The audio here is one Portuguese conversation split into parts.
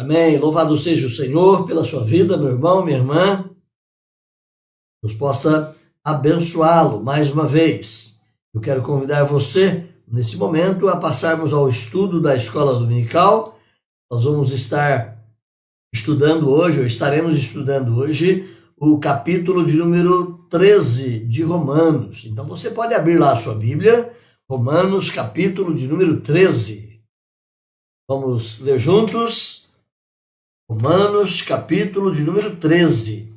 Amém. Louvado seja o Senhor pela sua vida, meu irmão, minha irmã. Deus possa abençoá-lo mais uma vez. Eu quero convidar você, nesse momento, a passarmos ao estudo da Escola Dominical. Nós vamos estar estudando hoje, ou estaremos estudando hoje, o capítulo de número 13 de Romanos. Então você pode abrir lá a sua Bíblia, Romanos, capítulo de número 13. Vamos ler juntos. Romanos, capítulo de número 13.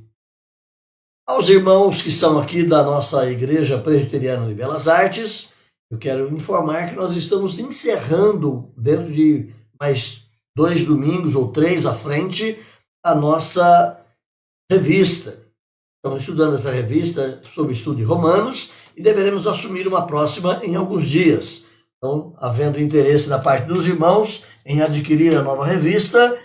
Aos irmãos que são aqui da nossa Igreja Presbiteriana de Belas Artes, eu quero informar que nós estamos encerrando, dentro de mais 2 domingos ou 3 à frente, a nossa revista. Estamos estudando essa revista sobre estudo de Romanos e deveremos assumir uma próxima em alguns dias. Então, havendo interesse da parte dos irmãos em adquirir a nova revista,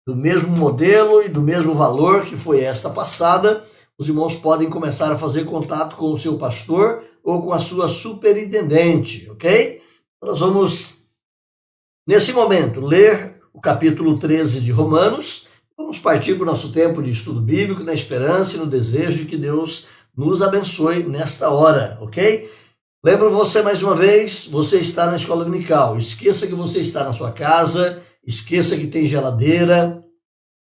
do mesmo modelo e do mesmo valor que foi esta passada, os irmãos podem começar a fazer contato com o seu pastor ou com a sua superintendente, ok? Nós vamos, nesse momento, ler o capítulo 13 de Romanos. Vamos partir para o nosso tempo de estudo bíblico, na esperança e no desejo de que Deus nos abençoe nesta hora, ok? Lembro você mais uma vez, você está na escola dominical. Esqueça que você está na sua casa, esqueça que tem geladeira,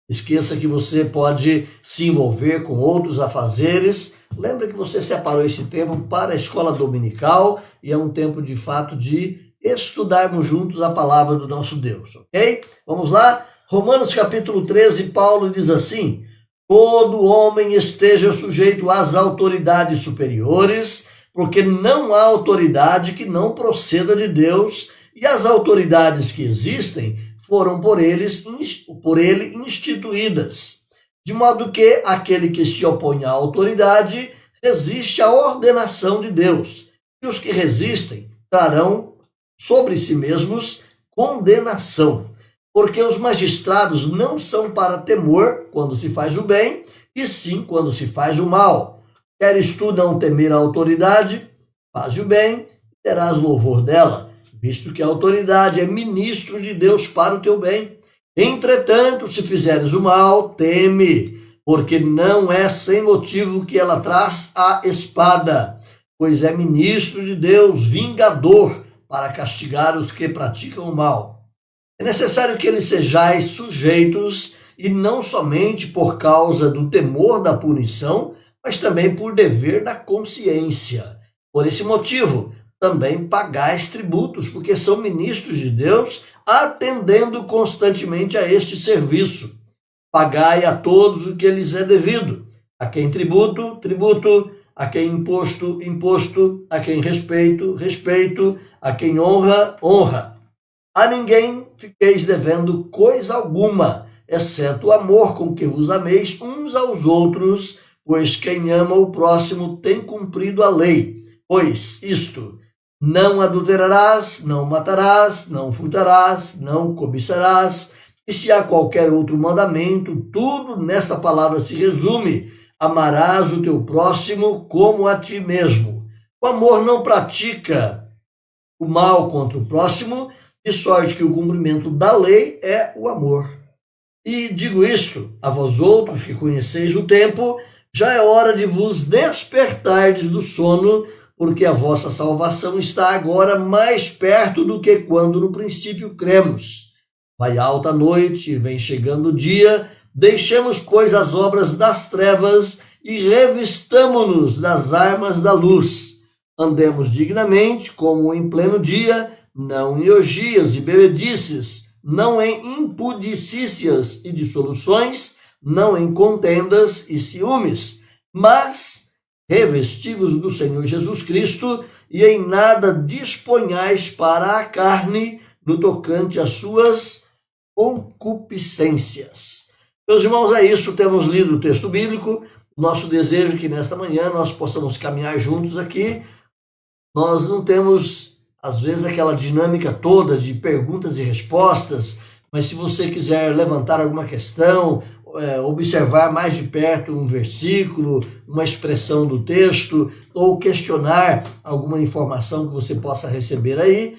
esqueça que você pode se envolver com outros afazeres. Lembre que você separou esse tempo para a escola dominical e é um tempo de fato de estudarmos juntos a palavra do nosso Deus, ok? Vamos lá? Romanos capítulo 13, Paulo diz assim: todo homem esteja sujeito às autoridades superiores, porque não há autoridade que não proceda de Deus, e as autoridades que existem foram por ele instituídas, de modo que aquele que se opõe à autoridade resiste à ordenação de Deus, e os que resistem trarão sobre si mesmos condenação, porque os magistrados não são para temor quando se faz o bem, e sim quando se faz o mal. Queres tu não temer a autoridade? Faz o bem, terás louvor dela, visto que a autoridade é ministro de Deus para o teu bem. Entretanto, se fizeres o mal, teme, porque não é sem motivo que ela traz a espada, pois é ministro de Deus, vingador, para castigar os que praticam o mal. É necessário que eles sejais sujeitos, e não somente por causa do temor da punição, mas também por dever da consciência. Por esse motivo, também pagais tributos, porque são ministros de Deus, atendendo constantemente a este serviço. Pagai a todos o que lhes é devido. A quem tributo, tributo. A quem imposto, imposto. A quem respeito, respeito. A quem honra, honra. A ninguém fiqueis devendo coisa alguma, exceto o amor com que vos ameis uns aos outros, pois quem ama o próximo tem cumprido a lei. Pois isto: não adulterarás, não matarás, não furtarás, não cobiçarás, e se há qualquer outro mandamento, tudo nesta palavra se resume: amarás o teu próximo como a ti mesmo. O amor não pratica o mal contra o próximo, de sorte que o cumprimento da lei é o amor. E digo isto a vós outros que conheceis o tempo, já é hora de vos despertardes do sono, porque a vossa salvação está agora mais perto do que quando no princípio cremos. Vai alta a noite, vem chegando o dia, deixemos, pois, as obras das trevas e revistamo-nos das armas da luz. Andemos dignamente, como em pleno dia, não em orgias e bebedices, não em impudicícias e dissoluções, não em contendas e ciúmes, mas revesti-vos do Senhor Jesus Cristo, e em nada disponhais para a carne no tocante às suas concupiscências. Meus irmãos, é isso, temos lido o texto bíblico. Nosso desejo é que nesta manhã nós possamos caminhar juntos aqui. Nós não temos, às vezes, aquela dinâmica toda de perguntas e respostas, mas se você quiser levantar alguma questão, observar mais de perto um versículo, uma expressão do texto, ou questionar alguma informação que você possa receber aí,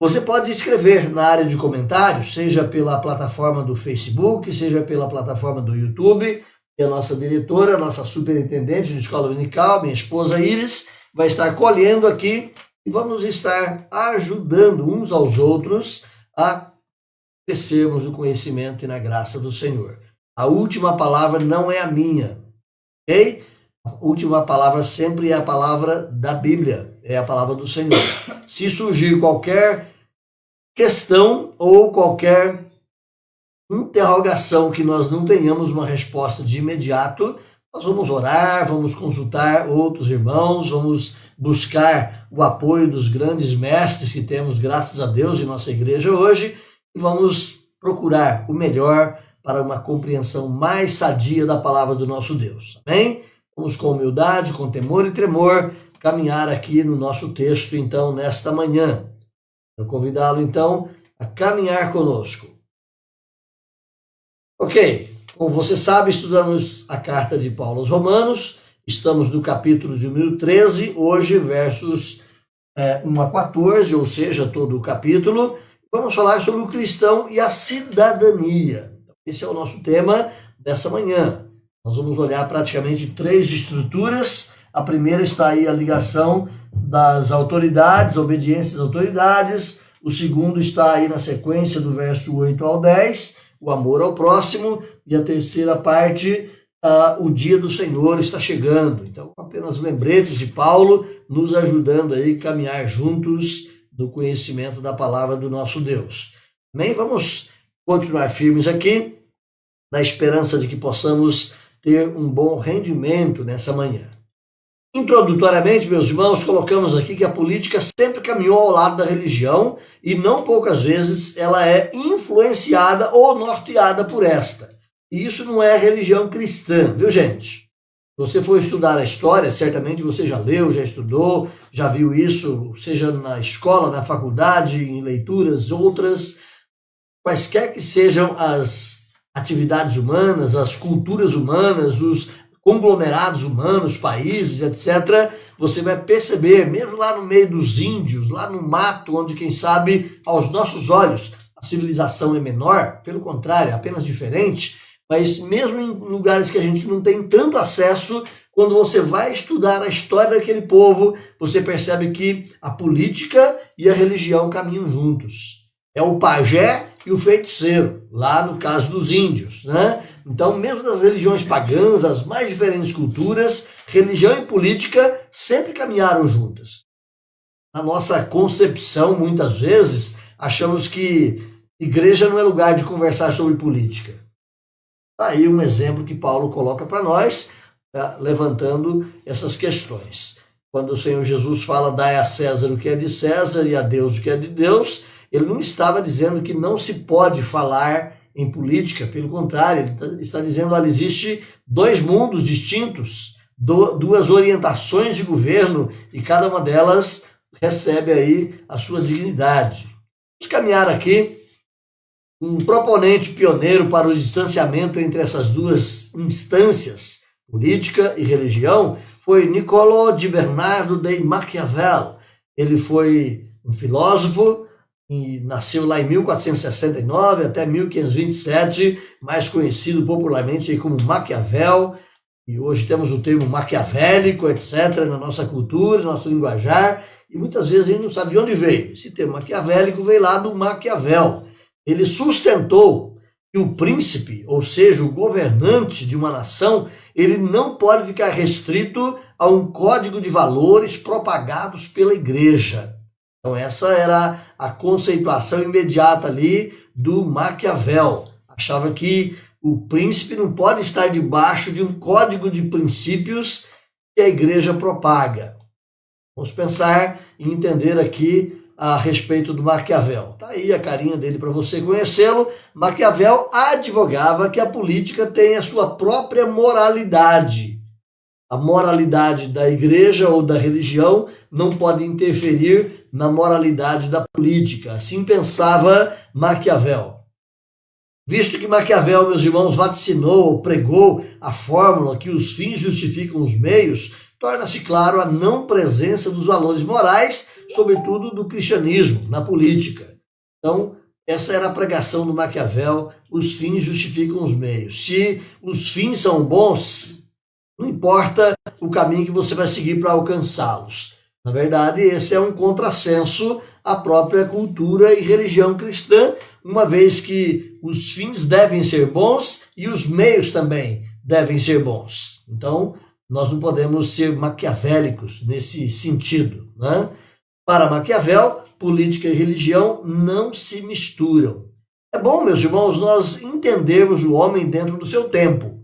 Você pode escrever na área de comentários, seja pela plataforma do Facebook, seja pela plataforma do YouTube. E a nossa diretora, a nossa superintendente de escola dominical, minha esposa Iris, vai estar colhendo aqui e vamos estar ajudando uns aos outros a crescermos no conhecimento e na graça do Senhor. A última palavra não é a minha, ok? A última palavra sempre é a palavra da Bíblia, é a palavra do Senhor. Se surgir qualquer questão ou qualquer interrogação que nós não tenhamos uma resposta de imediato, nós vamos orar, vamos consultar outros irmãos, vamos buscar o apoio dos grandes mestres que temos, graças a Deus, em nossa igreja hoje, e vamos procurar o melhor para uma compreensão mais sadia da palavra do nosso Deus. Amém? Vamos com humildade, com temor e tremor, caminhar aqui no nosso texto, então, nesta manhã. Quero convidá-lo, então, a caminhar conosco. Ok, como você sabe, estudamos a carta de Paulo aos Romanos, estamos no capítulo de número 13, hoje, versos 1 a 14, ou seja, todo o capítulo. Vamos falar sobre o cristão e a cidadania. Esse é o nosso tema dessa manhã. Nós vamos olhar praticamente 3 estruturas. A primeira está aí a ligação das autoridades, a obediência às autoridades. O segundo está aí na sequência do verso 8 ao 10, o amor ao próximo. E a terceira parte, o dia do Senhor está chegando. Então, apenas lembretes de Paulo nos ajudando aí a caminhar juntos no conhecimento da palavra do nosso Deus. Amém? Vamos continuar firmes aqui, na esperança de que possamos ter um bom rendimento nessa manhã. Introdutoriamente, meus irmãos, colocamos aqui que a política sempre caminhou ao lado da religião e não poucas vezes ela é influenciada ou norteada por esta. E isso não é religião cristã, viu, gente? Se você for estudar a história, certamente você já leu, já estudou, já viu isso, seja na escola, na faculdade, em leituras outras, quaisquer que sejam as atividades humanas, as culturas humanas, os conglomerados humanos, países, etc., você vai perceber, mesmo lá no meio dos índios, lá no mato, onde, quem sabe, aos nossos olhos, a civilização é menor, pelo contrário, é apenas diferente, mas mesmo em lugares que a gente não tem tanto acesso, quando você vai estudar a história daquele povo, você percebe que a política e a religião caminham juntos. É o pajé e o feiticeiro, lá no caso dos índios, né? Então, mesmo das religiões pagãs, as mais diferentes culturas, religião e política sempre caminharam juntas. Na nossa concepção, muitas vezes, achamos que igreja não é lugar de conversar sobre política. Tá aí um exemplo que Paulo coloca para nós, levantando essas questões. Quando o Senhor Jesus fala, dai a César o que é de César e a Deus o que é de Deus, ele não estava dizendo que não se pode falar em política, pelo contrário, ele está dizendo que existe 2 mundos distintos, 2 orientações de governo, e cada uma delas recebe aí a sua dignidade. Vamos caminhar aqui. Um proponente pioneiro para o distanciamento entre essas 2 instâncias, política e religião, foi Niccolò di Bernardo de Maquiavel. Ele foi um filósofo e nasceu lá em 1469 até 1527, mais conhecido popularmente como Maquiavel, e hoje temos o termo maquiavélico, etc., na nossa cultura, no nosso linguajar, e muitas vezes a gente não sabe de onde veio. Esse termo maquiavélico veio lá do Maquiavel. Ele sustentou que o príncipe, ou seja, o governante de uma nação, ele não pode ficar restrito a um código de valores propagados pela igreja. Então essa era a conceituação imediata ali do Maquiavel. Achava que o príncipe não pode estar debaixo de um código de princípios que a igreja propaga. Vamos pensar e entender aqui a respeito do Maquiavel. Está aí a carinha dele para você conhecê-lo. Maquiavel advogava que a política tem a sua própria moralidade. A moralidade da igreja ou da religião não pode interferir na moralidade da política. Assim pensava Maquiavel. Visto que Maquiavel, meus irmãos, vaticinou, pregou a fórmula que os fins justificam os meios, torna-se claro a não presença dos valores morais, sobretudo do cristianismo, na política. Então, essa era a pregação do Maquiavel: os fins justificam os meios. Se os fins são bons, não importa o caminho que você vai seguir para alcançá-los. Na verdade, esse é um contrassenso à própria cultura e religião cristã, uma vez que os fins devem ser bons e os meios também devem ser bons. Então, nós não podemos ser maquiavélicos nesse sentido, né? Para Maquiavel, política e religião não se misturam. É bom, meus irmãos, nós entendermos o homem dentro do seu tempo,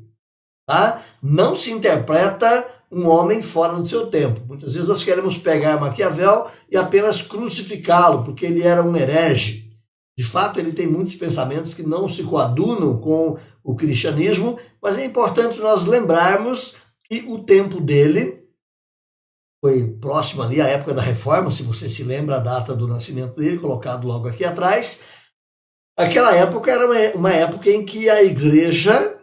tá? Não se interpreta um homem fora do seu tempo. Muitas vezes nós queremos pegar Maquiavel e apenas crucificá-lo, porque ele era um herege. De fato, ele tem muitos pensamentos que não se coadunam com o cristianismo, mas é importante nós lembrarmos que o tempo dele foi próximo ali à época da Reforma, se você se lembra a data do nascimento dele, colocado logo aqui atrás. Aquela época era uma época em que a igreja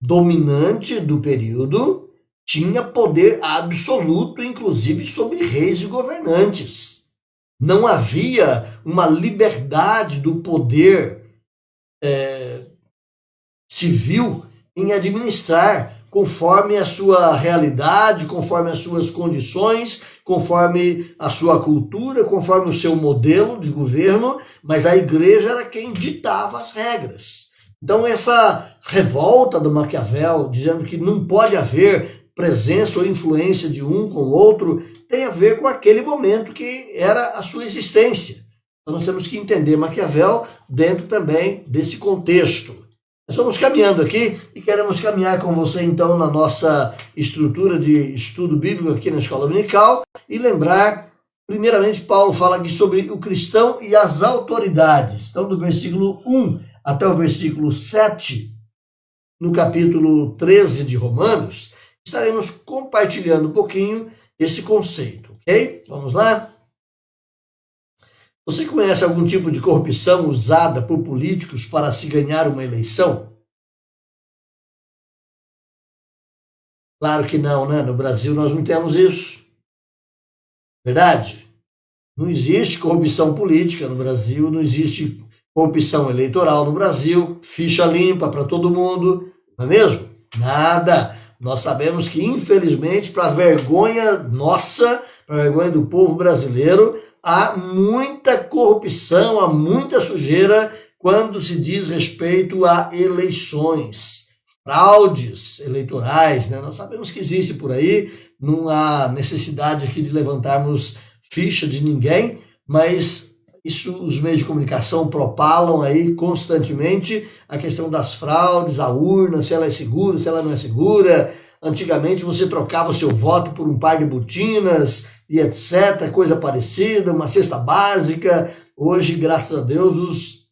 dominante do período tinha poder absoluto, inclusive sobre reis e governantes. Não havia uma liberdade do poder civil em administrar conforme a sua realidade, conforme as suas condições, conforme a sua cultura, conforme o seu modelo de governo, mas a igreja era quem ditava as regras. Então essa revolta do Maquiavel, dizendo que não pode haver presença ou influência de um com o outro, tem a ver com aquele momento que era a sua existência. Então nós temos que entender Maquiavel dentro também desse contexto. Nós vamos caminhando aqui e queremos caminhar com você então na nossa estrutura de estudo bíblico aqui na Escola Dominical e lembrar, primeiramente, Paulo fala aqui sobre o cristão e as autoridades. Então, do versículo 1 até o versículo 7, no capítulo 13 de Romanos, estaremos compartilhando um pouquinho esse conceito, ok? Vamos lá? Você conhece algum tipo de corrupção usada por políticos para se ganhar uma eleição? Claro que não, né? No Brasil nós não temos isso. Verdade? Não existe corrupção política no Brasil, não existe corrupção eleitoral no Brasil, ficha limpa para todo mundo, não é mesmo? Nada. Nós sabemos que, infelizmente, para vergonha nossa, para vergonha do povo brasileiro, há muita corrupção, há muita sujeira quando se diz respeito a eleições, fraudes eleitorais, né? Nós sabemos que existe por aí, não há necessidade aqui de levantarmos ficha de ninguém, mas isso os meios de comunicação propalam aí constantemente a questão das fraudes, a urna, se ela é segura, se ela não é segura. Antigamente você trocava o seu voto por um par de botinas e etc, coisa parecida, uma cesta básica. Hoje, graças a Deus, os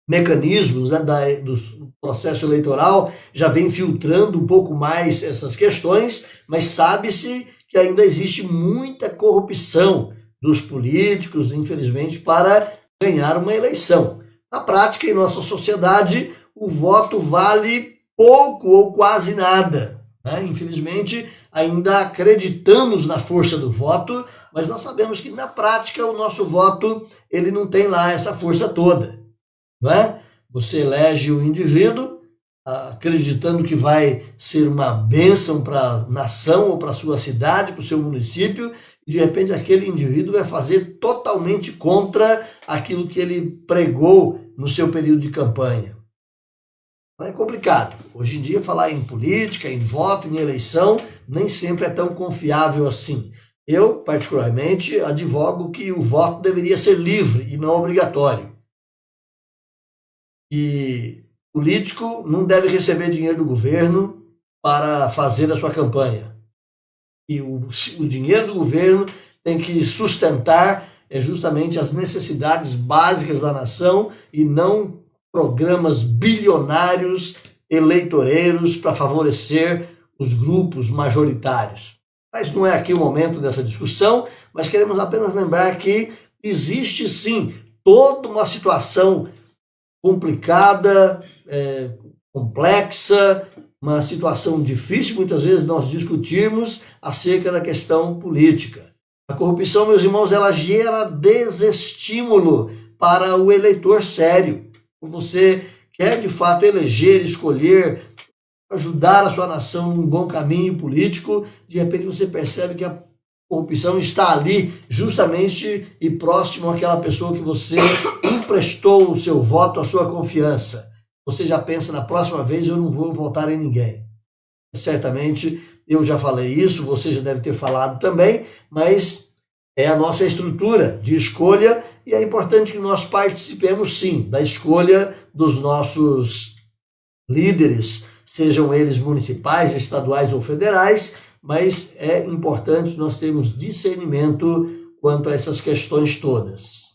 mecanismos, né, do processo eleitoral já vem filtrando um pouco mais essas questões, mas sabe-se que ainda existe muita corrupção dos políticos, infelizmente, para ganhar uma eleição. Na prática, em nossa sociedade, o voto vale pouco ou quase nada. Infelizmente, ainda acreditamos na força do voto, mas nós sabemos que na prática o nosso voto ele não tem lá essa força toda, não é? Você elege o indivíduo acreditando que vai ser uma bênção para a nação ou para a sua cidade, para o seu município, e de repente aquele indivíduo vai fazer totalmente contra aquilo que ele pregou no seu período de campanha. É complicado. Hoje em dia, falar em política, em voto, em eleição, nem sempre é tão confiável assim. Eu, particularmente, advogo que o voto deveria ser livre e não obrigatório. E político não deve receber dinheiro do governo para fazer a sua campanha. E o dinheiro do governo tem que sustentar justamente as necessidades básicas da nação e não programas bilionários eleitoreiros para favorecer os grupos majoritários. Mas não é aqui o momento dessa discussão, mas queremos apenas lembrar que existe sim toda uma situação complicada, complexa, uma situação difícil, muitas vezes, nós discutirmos acerca da questão política. A corrupção, meus irmãos, ela gera desestímulo para o eleitor sério. Você quer, de fato, eleger, escolher, ajudar a sua nação num bom caminho político, de repente você percebe que a corrupção está ali justamente e próximo àquela pessoa que você emprestou o seu voto, a sua confiança. Você já pensa, na próxima vez eu não vou votar em ninguém. Certamente eu já falei isso, você já deve ter falado também, mas é a nossa estrutura de escolha e é importante que nós participemos sim da escolha dos nossos líderes, sejam eles municipais, estaduais ou federais, mas é importante nós termos discernimento quanto a essas questões todas.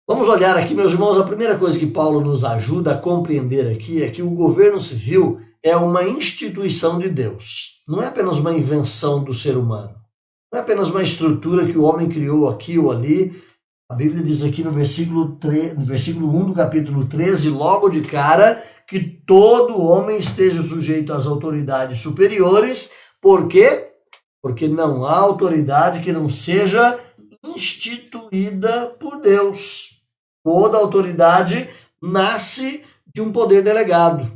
Vamos olhar aqui, meus irmãos, a primeira coisa que Paulo nos ajuda a compreender aqui é que o governo civil é uma instituição de Deus. Não é apenas uma invenção do ser humano. Não é apenas uma estrutura que o homem criou aqui ou ali. A Bíblia diz aqui no versículo 1 do capítulo 13, logo de cara, que todo homem esteja sujeito às autoridades superiores. Por quê? Porque não há autoridade que não seja instituída por Deus. Toda autoridade nasce de um poder delegado,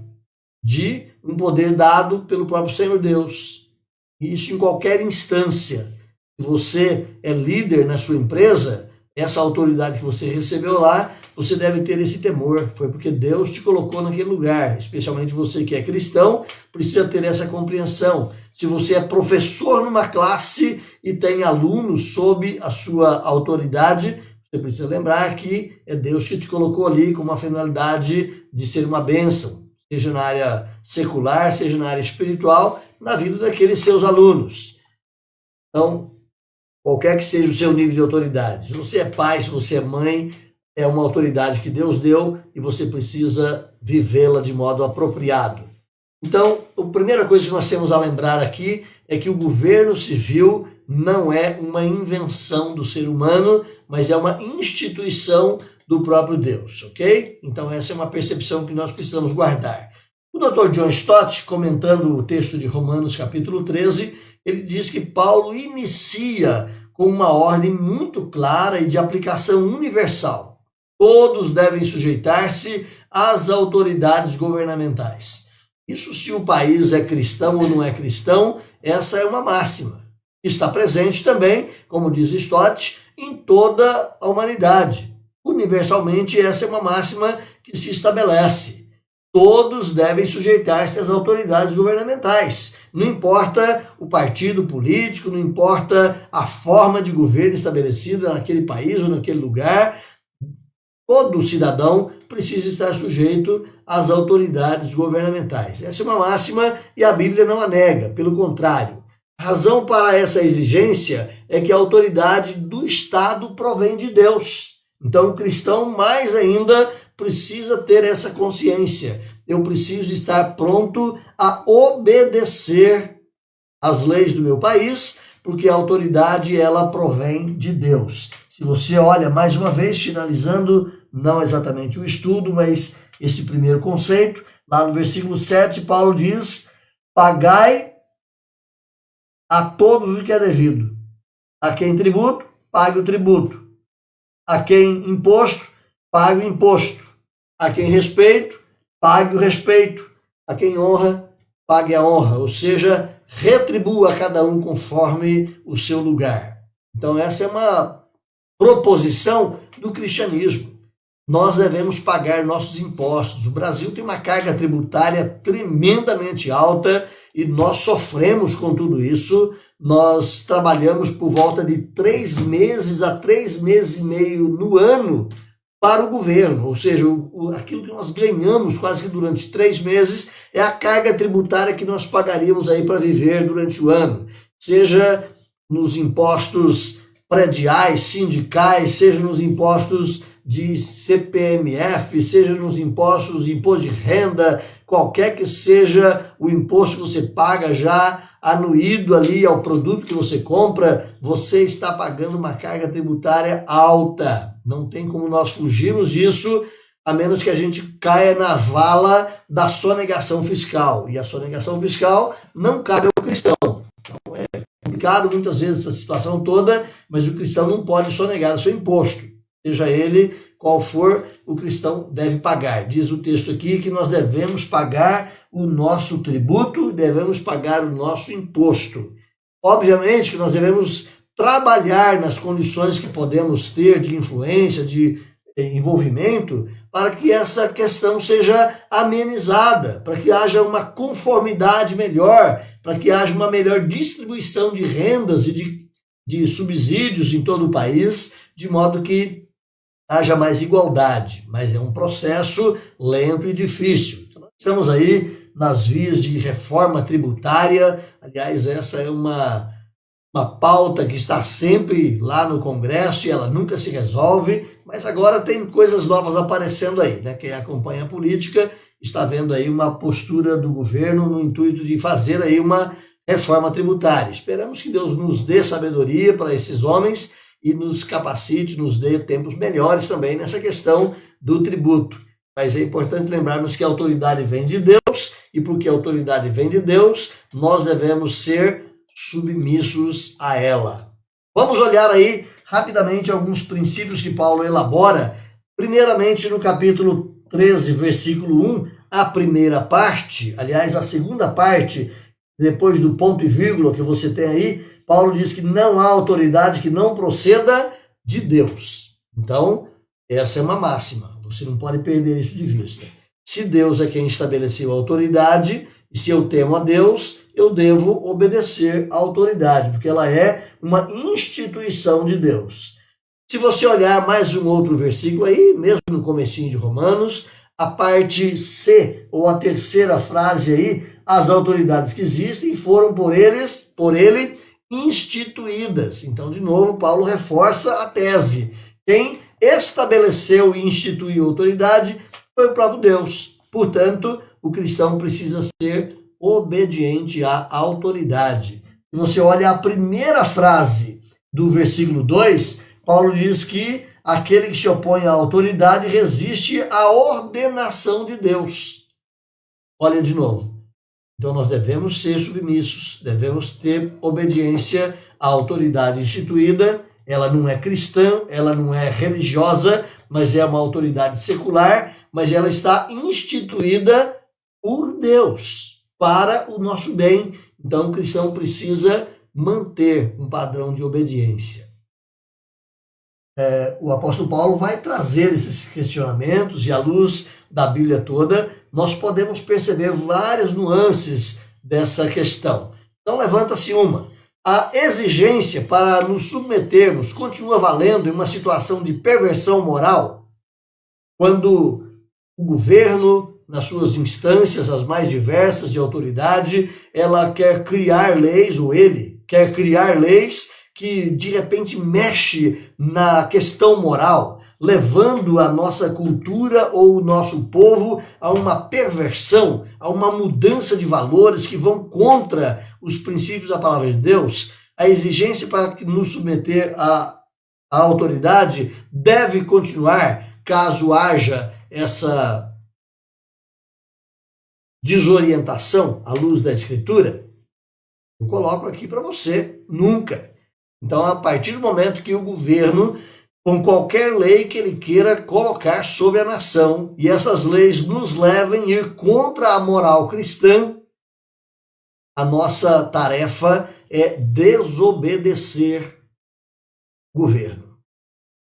de um poder dado pelo próprio Senhor Deus. Isso em qualquer instância. Se você é líder na sua empresa, essa autoridade que você recebeu lá, você deve ter esse temor. Foi porque Deus te colocou naquele lugar. Especialmente você que é cristão, precisa ter essa compreensão. Se você é professor numa classe e tem alunos sob a sua autoridade, você precisa lembrar que é Deus que te colocou ali com uma finalidade de ser uma bênção, seja na área secular, seja na área espiritual, na vida daqueles seus alunos. Então, qualquer que seja o seu nível de autoridade, se você é pai, se você é mãe, é uma autoridade que Deus deu e você precisa vivê-la de modo apropriado. Então, a primeira coisa que nós temos a lembrar aqui é que o governo civil não é uma invenção do ser humano, mas é uma instituição do próprio Deus, ok? Então, essa é uma percepção que nós precisamos guardar. O Dr. John Stott, comentando o texto de Romanos capítulo 13, ele diz que Paulo inicia com uma ordem muito clara e de aplicação universal. Todos devem sujeitar-se às autoridades governamentais. Isso se o país é cristão ou não é cristão, essa é uma máxima. Está presente também, como diz Stott, em toda a humanidade. Universalmente, essa é uma máxima que se estabelece. Todos devem sujeitar-se às autoridades governamentais. Não importa o partido político, não importa a forma de governo estabelecida naquele país ou naquele lugar, todo cidadão precisa estar sujeito às autoridades governamentais. Essa é uma máxima e a Bíblia não a nega, pelo contrário. A razão para essa exigência é que a autoridade do Estado provém de Deus. Então, o cristão, mais ainda, precisa ter essa consciência. Eu preciso estar pronto a obedecer às leis do meu país, porque a autoridade, ela provém de Deus. Se você olha, mais uma vez, finalizando, não exatamente o estudo, mas esse primeiro conceito, lá no versículo 7, Paulo diz: pagai a todos o que é devido. A quem tributo, pague o tributo. A quem imposto, pague o imposto. A quem respeito, pague o respeito. A quem honra, pague a honra. Ou seja, retribua a cada um conforme o seu lugar. Então, essa é uma proposição do cristianismo. Nós devemos pagar nossos impostos. O Brasil tem uma carga tributária tremendamente alta e nós sofremos com tudo isso. Nós trabalhamos por volta de 3 meses a 3 meses e meio no ano para o governo. Ou seja, aquilo que nós ganhamos quase que durante 3 meses é a carga tributária que nós pagaríamos aí para viver durante o ano. Seja nos impostos prediais, sindicais, seja nos impostos de CPMF, seja nos impostos, imposto de renda, qualquer que seja o imposto que você paga já anuído ali ao produto que você compra, você está pagando uma carga tributária alta. Não tem como nós fugirmos disso. a menos que a gente caia na vala da sonegação fiscal. E a sonegação fiscal não cabe ao cristão. Então é complicado muitas vezes essa situação toda, mas o cristão não pode sonegar o seu imposto. Seja ele qual for, o cristão deve pagar. Diz o texto aqui que nós devemos pagar o nosso tributo, devemos pagar o nosso imposto. Obviamente que nós devemos trabalhar nas condições que podemos ter de influência, de envolvimento, para que essa questão seja amenizada, para que haja uma conformidade melhor, para que haja uma melhor distribuição de rendas e de subsídios em todo o país, de modo que haja mais igualdade. Mas é um processo lento e difícil. Então, nós estamos aí nas vias de reforma tributária. Aliás, essa é uma pauta que está sempre lá no Congresso e ela nunca se resolve, mas agora tem coisas novas aparecendo aí, né? Quem acompanha a política está vendo aí uma postura do governo no intuito de fazer aí uma reforma tributária. Esperamos que Deus nos dê sabedoria para esses homens e nos capacite, nos dê tempos melhores também nessa questão do tributo. Mas é importante lembrarmos que a autoridade vem de Deus e porque a autoridade vem de Deus, nós devemos ser submissos a ela. Vamos olhar aí rapidamente alguns princípios que Paulo elabora. Primeiramente, no capítulo 13, versículo 1, a primeira parte, aliás, a segunda parte, depois do ponto e vírgula que você tem aí, Paulo diz que não há autoridade que não proceda de Deus. Então, essa é uma máxima. Você não pode perder isso de vista. Se Deus é quem estabeleceu a autoridade, e se eu temo a Deus, eu devo obedecer à autoridade, porque ela é uma instituição de Deus. Se você olhar mais um outro versículo aí, mesmo no comecinho de Romanos, a parte C, ou a terceira frase aí, as autoridades que existem foram por ele instituídas. Então, de novo, Paulo reforça a tese. Quem estabeleceu e instituiu a autoridade foi o próprio Deus. Portanto, o cristão precisa ser obediente à autoridade. Se você olha a primeira frase do versículo 2, Paulo diz que aquele que se opõe à autoridade resiste à ordenação de Deus. Olha de novo. Então nós devemos ser submissos, devemos ter obediência à autoridade instituída. Ela não é cristã, ela não é religiosa, mas é uma autoridade secular, mas ela está instituída por Deus, para o nosso bem. Então, o cristão precisa manter um padrão de obediência. O apóstolo Paulo vai trazer esses questionamentos e, à luz da Bíblia toda, nós podemos perceber várias nuances dessa questão. Então, levanta-se uma. A exigência para nos submetermos continua valendo em uma situação de perversão moral, quando o governo, nas suas instâncias, as mais diversas de autoridade, ela quer criar leis, ou ele quer criar leis que de repente mexe na questão moral, levando a nossa cultura ou o nosso povo a uma perversão, a uma mudança de valores que vão contra os princípios da palavra de Deus. A exigência para nos submeter à autoridade deve continuar caso haja essa desorientação à luz da Escritura. Eu coloco aqui para você, nunca. Então, a partir do momento que o governo, com qualquer lei que ele queira colocar sobre a nação, e essas leis nos levem a ir contra a moral cristã, a nossa tarefa é desobedecer o governo.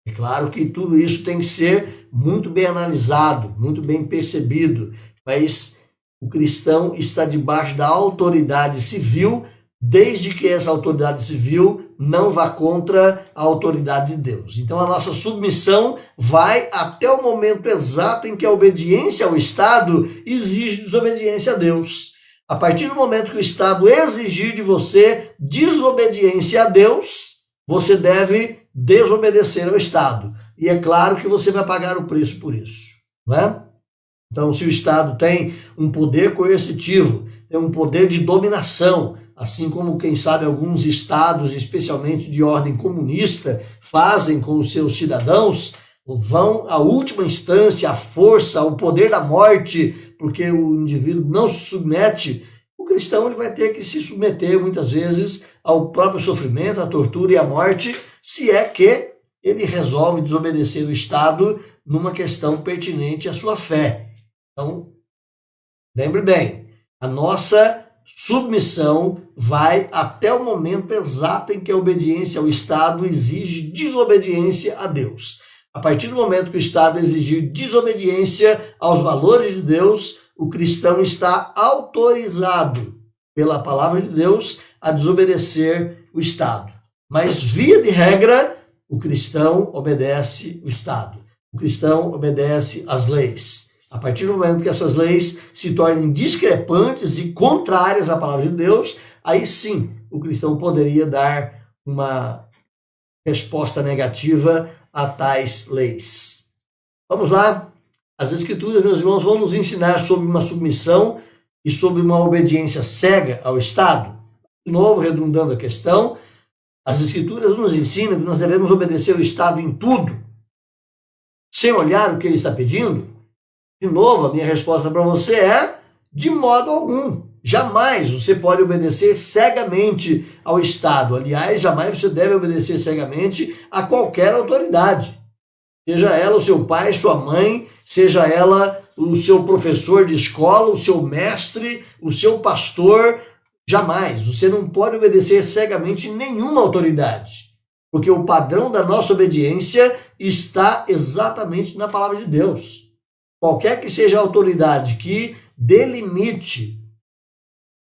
É claro que tudo isso tem que ser muito bem analisado, muito bem percebido, mas o cristão está debaixo da autoridade civil, desde que essa autoridade civil não vá contra a autoridade de Deus. Então a nossa submissão vai até o momento exato em que a obediência ao Estado exige desobediência a Deus. A partir do momento que o Estado exigir de você desobediência a Deus, você deve desobedecer ao Estado. E é claro que você vai pagar o preço por isso, não é? Então, se o Estado tem um poder coercitivo, tem um poder de dominação, assim como, quem sabe, alguns estados, especialmente de ordem comunista, fazem com os seus cidadãos, vão à última instância, à força, ao poder da morte, porque o indivíduo não se submete, o cristão ele vai ter que se submeter muitas vezes ao próprio sofrimento, à tortura e à morte, se é que ele resolve desobedecer o Estado numa questão pertinente à sua fé. Então, lembre bem, a nossa submissão vai até o momento exato em que a obediência ao Estado exige desobediência a Deus. A partir do momento que o Estado exigir desobediência aos valores de Deus, o cristão está autorizado pela palavra de Deus a desobedecer o Estado. Mas, via de regra, o cristão obedece o Estado. O cristão obedece às leis. A partir do momento que essas leis se tornem discrepantes e contrárias à palavra de Deus, aí sim o cristão poderia dar uma resposta negativa a tais leis. Vamos lá? As Escrituras, meus irmãos, vão nos ensinar sobre uma submissão e sobre uma obediência cega ao Estado. De novo, redundando a questão, as Escrituras nos ensinam que nós devemos obedecer ao Estado em tudo, sem olhar o que ele está pedindo. De novo, a minha resposta para você é: de modo algum. Jamais você pode obedecer cegamente ao Estado. Aliás, jamais você deve obedecer cegamente a qualquer autoridade. Seja ela o seu pai, sua mãe, seja ela o seu professor de escola, o seu mestre, o seu pastor. Jamais. Você não pode obedecer cegamente nenhuma autoridade. Porque o padrão da nossa obediência está exatamente na palavra de Deus. Qualquer que seja a autoridade que delimite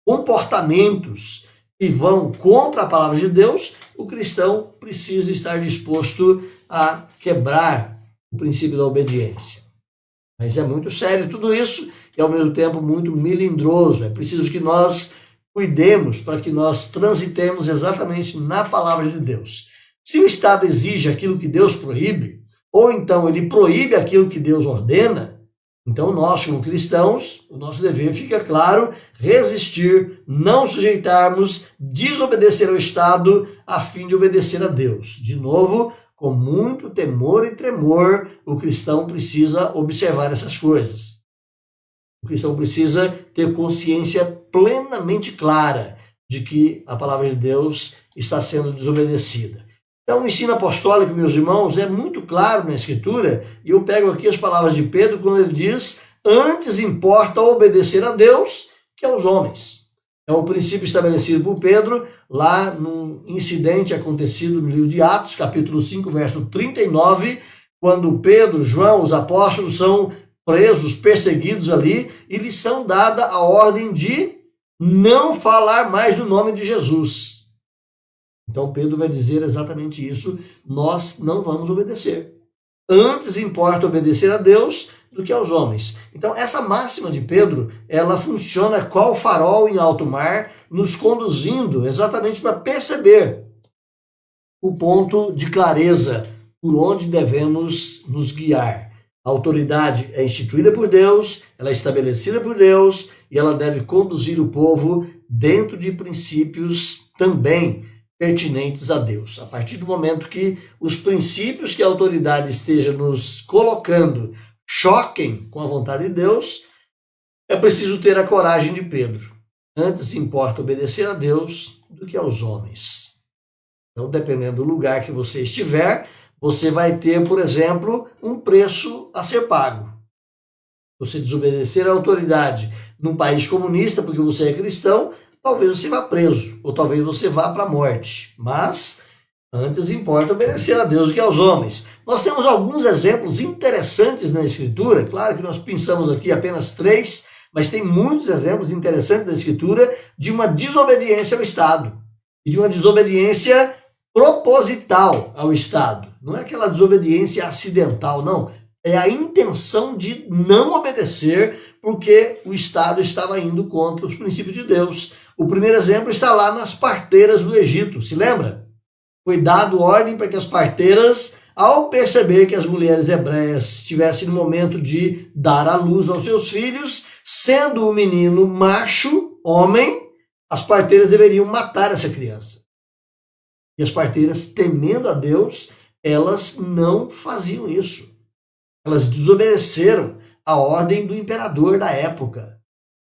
comportamentos que vão contra a palavra de Deus, o cristão precisa estar disposto a quebrar o princípio da obediência. Mas é muito sério tudo isso e, ao mesmo tempo, muito melindroso. É preciso que nós cuidemos para que nós transitemos exatamente na palavra de Deus. Se o Estado exige aquilo que Deus proíbe, ou então ele proíbe aquilo que Deus ordena, então nós, como cristãos, o nosso dever fica claro: resistir, não sujeitarmos, desobedecer ao Estado a fim de obedecer a Deus. De novo, com muito temor e tremor, o cristão precisa observar essas coisas. O cristão precisa ter consciência plenamente clara de que a palavra de Deus está sendo desobedecida. Então, o ensino apostólico, meus irmãos, é muito claro na Escritura, e eu pego aqui as palavras de Pedro quando ele diz: antes importa obedecer a Deus que aos homens. É o princípio estabelecido por Pedro lá num incidente acontecido no livro de Atos, capítulo 5, verso 39, quando Pedro, João, os apóstolos são presos, perseguidos ali, e lhes são dada a ordem de não falar mais do nome de Jesus. Então Pedro vai dizer exatamente isso: nós não vamos obedecer. Antes importa obedecer a Deus do que aos homens. Então essa máxima de Pedro, ela funciona qual farol em alto mar, nos conduzindo exatamente para perceber o ponto de clareza por onde devemos nos guiar. A autoridade é instituída por Deus, ela é estabelecida por Deus e ela deve conduzir o povo dentro de princípios também pertinentes a Deus. A partir do momento que os princípios que a autoridade esteja nos colocando choquem com a vontade de Deus, é preciso ter a coragem de Pedro. Antes importa obedecer a Deus do que aos homens. Então, dependendo do lugar que você estiver, você vai ter, por exemplo, um preço a ser pago. Você desobedecer à autoridade num país comunista porque você é cristão, talvez você vá preso, ou talvez você vá para a morte. Mas antes importa obedecer a Deus do que aos homens. Nós temos alguns exemplos interessantes na Escritura. Claro que nós pensamos aqui apenas 3, mas tem muitos exemplos interessantes da Escritura de uma desobediência ao Estado. E de uma desobediência proposital ao Estado. Não é aquela desobediência acidental, não. É a intenção de não obedecer porque o Estado estava indo contra os princípios de Deus. O primeiro exemplo está lá nas parteiras do Egito, se lembra? Foi dado ordem para que as parteiras, ao perceber que as mulheres hebreias estivessem no momento de dar à luz aos seus filhos, sendo o menino macho, homem, as parteiras deveriam matar essa criança. E as parteiras, temendo a Deus, elas não faziam isso. Elas desobedeceram a ordem do imperador da época.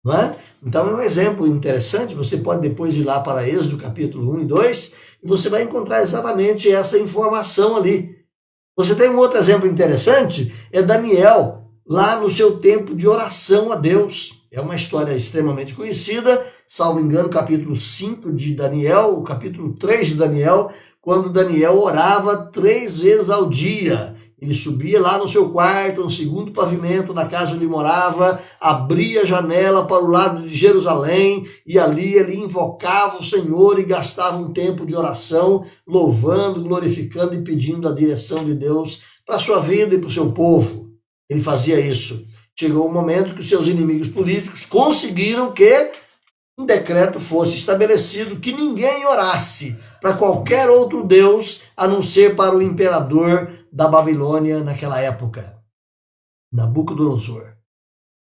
Não é? Então é um exemplo interessante, você pode depois ir lá para Êxodo capítulo 1 e 2, e você vai encontrar exatamente essa informação ali. Você tem um outro exemplo interessante, é Daniel, lá no seu tempo de oração a Deus. É uma história extremamente conhecida, salvo engano, capítulo 5 de Daniel, o capítulo 3 de Daniel, quando Daniel orava 3 vezes ao dia. Ele subia lá no seu quarto, no segundo pavimento da casa onde morava, abria a janela para o lado de Jerusalém e ali ele invocava o Senhor e gastava um tempo de oração, louvando, glorificando e pedindo a direção de Deus para a sua vida e para o seu povo. Ele fazia isso. Chegou o momento que os seus inimigos políticos conseguiram que um decreto fosse estabelecido que ninguém orasse para qualquer outro Deus a não ser para o imperador da Babilônia naquela época, Nabucodonosor.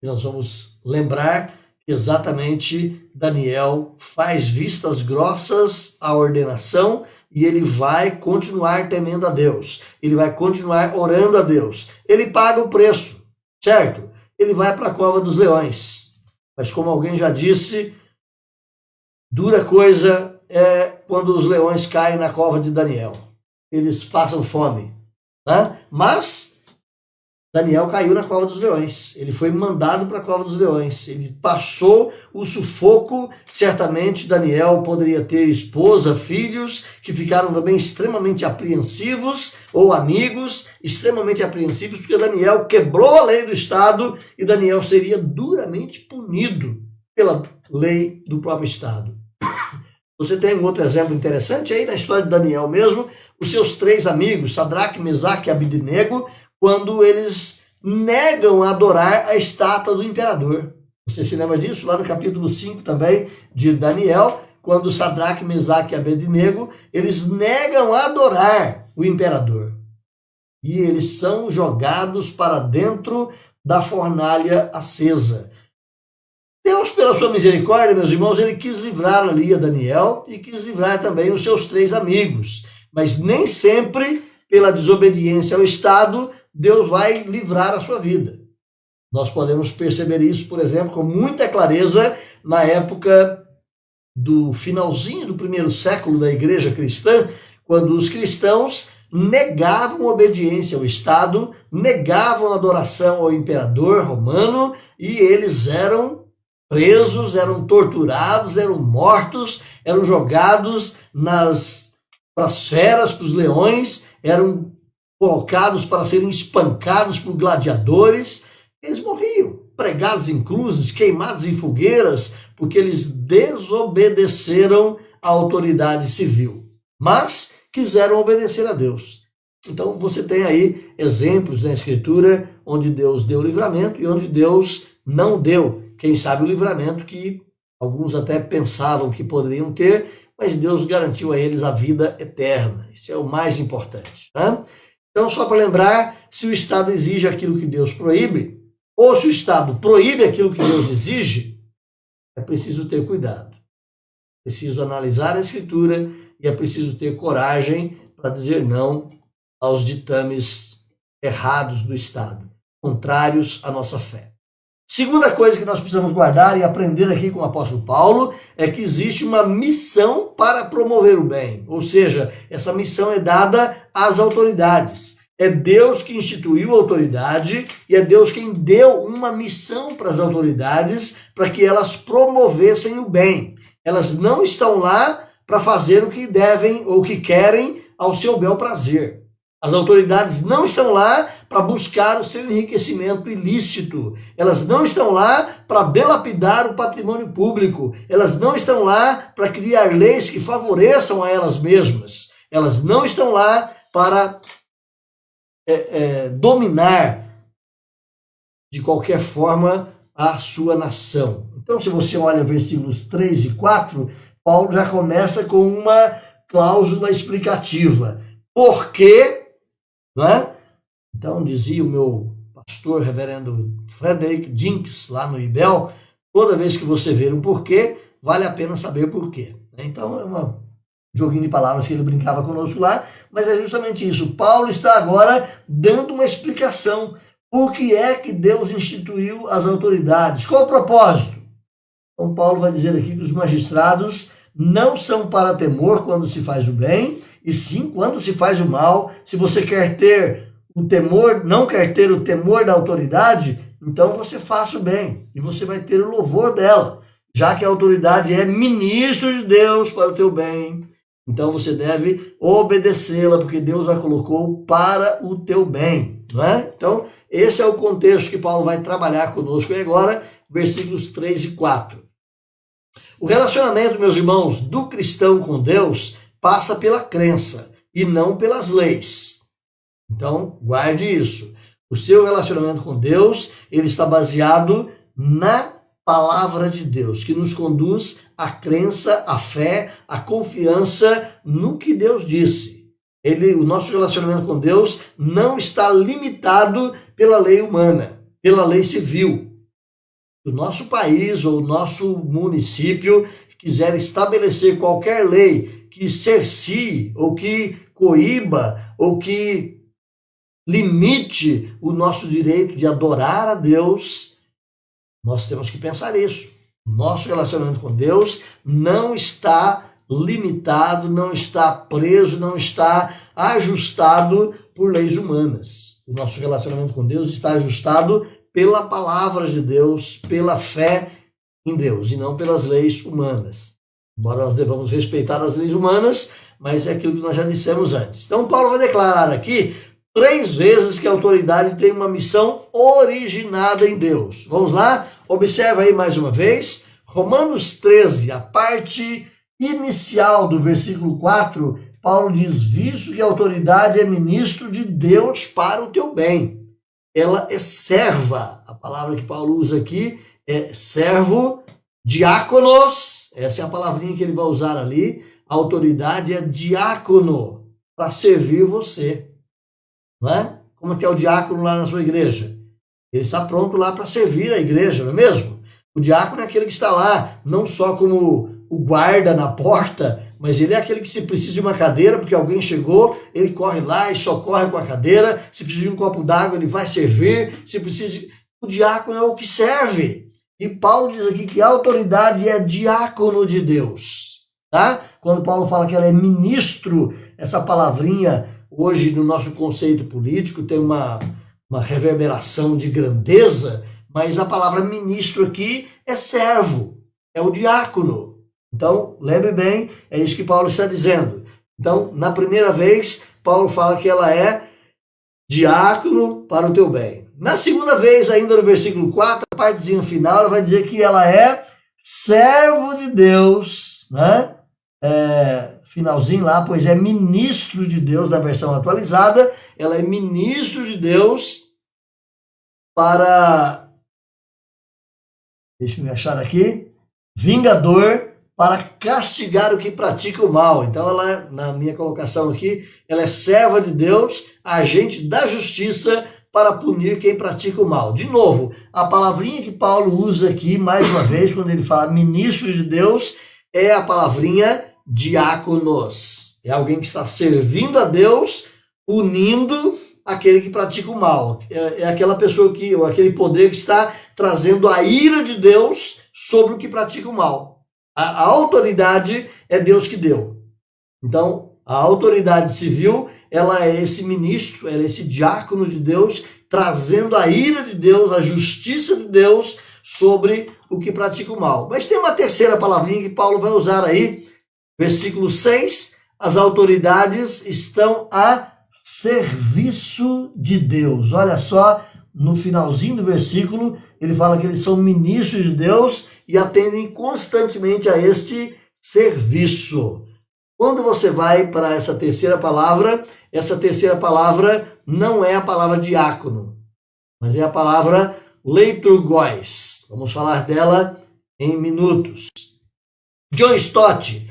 E nós vamos lembrar que exatamente Daniel faz vistas grossas à ordenação e ele vai continuar temendo a Deus. Ele vai continuar orando a Deus. Ele paga o preço, certo? Ele vai para a cova dos leões. Mas como alguém já disse, dura coisa é quando os leões caem na cova de Daniel. Eles passam fome. Né? Mas Daniel caiu na cova dos leões. Ele foi mandado para a cova dos leões. Ele passou o sufoco. Certamente Daniel poderia ter esposa, filhos, que ficaram também extremamente apreensivos, ou amigos extremamente apreensivos, porque Daniel quebrou a lei do Estado e Daniel seria duramente punido pela lei do próprio Estado. Você tem um outro exemplo interessante aí na história de Daniel mesmo, os seus 3 amigos, Sadraque, Mesaque e Abednego, quando eles negam a adorar a estátua do imperador. Você se lembra disso? Lá no capítulo 5 também de Daniel, quando Sadraque, Mesaque e Abednego, eles negam a adorar o imperador. E eles são jogados para dentro da fornalha acesa. Deus, pela sua misericórdia, meus irmãos, ele quis livrar ali a Daniel e quis livrar também os seus 3 amigos. Mas nem sempre, pela desobediência ao Estado, Deus vai livrar a sua vida. Nós podemos perceber isso, por exemplo, com muita clareza na época do finalzinho do 1º século da igreja cristã, quando os cristãos negavam obediência ao Estado, negavam adoração ao imperador romano e eles eram presos, eram torturados, eram mortos, eram jogados para as feras, para os leões, eram colocados para serem espancados por gladiadores. Eles morriam, pregados em cruzes, queimados em fogueiras, porque eles desobedeceram à autoridade civil, mas quiseram obedecer a Deus. Então você tem aí exemplos na Escritura onde Deus deu livramento e onde Deus não deu. Quem sabe o livramento que alguns até pensavam que poderiam ter, mas Deus garantiu a eles a vida eterna. Isso é o mais importante. Né? Então, só para lembrar, se o Estado exige aquilo que Deus proíbe, ou se o Estado proíbe aquilo que Deus exige, é preciso ter cuidado. É preciso analisar a Escritura e é preciso ter coragem para dizer não aos ditames errados do Estado, contrários à nossa fé. Segunda coisa que nós precisamos guardar e aprender aqui com o apóstolo Paulo é que existe uma missão para promover o bem. Ou seja, essa missão é dada às autoridades. É Deus que instituiu a autoridade e é Deus quem deu uma missão para as autoridades para que elas promovessem o bem. Elas não estão lá para fazer o que devem ou o que querem ao seu bel prazer. As autoridades não estão lá para buscar o seu enriquecimento ilícito. Elas não estão lá para delapidar o patrimônio público. Elas não estão lá para criar leis que favoreçam a elas mesmas. Elas não estão lá para dominar de qualquer forma a sua nação. Então, se você olha versículos 3 e 4, Paulo já começa com uma cláusula explicativa. Por quê? Não é? Então, dizia o meu pastor, reverendo Frederick Dinks, lá no IBEL, toda vez que você ver um porquê, vale a pena saber porquê. Então, é um joguinho de palavras que ele brincava conosco lá, mas é justamente isso. Paulo está agora dando uma explicação. Por que é que Deus instituiu as autoridades? Qual o propósito? Então, Paulo vai dizer aqui que os magistrados não são para temor quando se faz o bem, e sim quando se faz o mal. Se você quer ter o temor, não quer ter o temor da autoridade, então você faça o bem, e você vai ter o louvor dela, já que a autoridade é ministro de Deus para o teu bem. Então você deve obedecê-la, porque Deus a colocou para o teu bem, não é? Então, esse é o contexto que Paulo vai trabalhar conosco agora, versículos 3 e 4. O relacionamento, meus irmãos, do cristão com Deus passa pela crença e não pelas leis. Então, guarde isso. O seu relacionamento com Deus, ele está baseado na palavra de Deus, que nos conduz à crença, à fé, à confiança no que Deus disse. O nosso relacionamento com Deus não está limitado pela lei humana, pela lei civil. Se o nosso país ou o nosso município quiser estabelecer qualquer lei que cercie ou que coíba ou que limite o nosso direito de adorar a Deus, nós temos que pensar isso. O nosso relacionamento com Deus não está limitado, não está preso, não está ajustado por leis humanas. O nosso relacionamento com Deus está ajustado pela palavra de Deus, pela fé em Deus, e não pelas leis humanas. Embora nós devamos respeitar as leis humanas, mas é aquilo que nós já dissemos antes. Então, Paulo vai declarar aqui 3 vezes que a autoridade tem uma missão originada em Deus. Vamos lá? Observa aí mais uma vez. Romanos 13, a parte inicial do versículo 4, Paulo diz: visto que a autoridade é ministro de Deus para o teu bem. Ela é serva. A palavra que Paulo usa aqui é servo, diáconos. Essa é a palavrinha que ele vai usar ali. A autoridade é diácono, para servir você. Não é? Como é que é o diácono lá na sua igreja? Ele está pronto lá para servir a igreja, não é mesmo? O diácono é aquele que está lá, não só como o guarda na porta, mas ele é aquele que, se precisa de uma cadeira, porque alguém chegou, ele corre lá e socorre com a cadeira. Se precisa de um copo d'água, ele vai servir. Se precisa de... O diácono é o que serve. E Paulo diz aqui que a autoridade é diácono de Deus. Tá? Quando Paulo fala que ela é ministro, essa palavrinha, hoje no nosso conceito político, tem uma reverberação de grandeza, mas a palavra ministro aqui é servo, é o diácono. Então, lembre bem, é isso que Paulo está dizendo. Então, na primeira vez, Paulo fala que ela é diácono para o teu bem. Na segunda vez, ainda no versículo 4, a partezinha final, ela vai dizer que ela é servo de Deus, né? Finalzinho lá, pois é ministro de Deus, na versão atualizada, ela é ministro de Deus para, deixa eu me achar aqui, vingador, para castigar o que pratica o mal. Então, ela, na minha colocação aqui, ela é serva de Deus, agente da justiça para punir quem pratica o mal. De novo, a palavrinha que Paulo usa aqui, mais uma vez, quando ele fala ministro de Deus, é a palavrinha diáconos. É alguém que está servindo a Deus, punindo aquele que pratica o mal. É aquela pessoa que, ou aquele poder que está trazendo a ira de Deus sobre o que pratica o mal. A autoridade é Deus que deu. Então, a autoridade civil, ela é esse ministro, ela é esse diácono de Deus, trazendo a ira de Deus, a justiça de Deus sobre o que pratica o mal. Mas tem uma terceira palavrinha que Paulo vai usar aí, versículo 6, as autoridades estão a serviço de Deus. Olha só, no finalzinho do versículo, ele fala que eles são ministros de Deus e atendem constantemente a este serviço. Quando você vai para essa terceira palavra não é a palavra diácono, mas é a palavra leiturgos. Vamos falar dela em minutos. John Stott,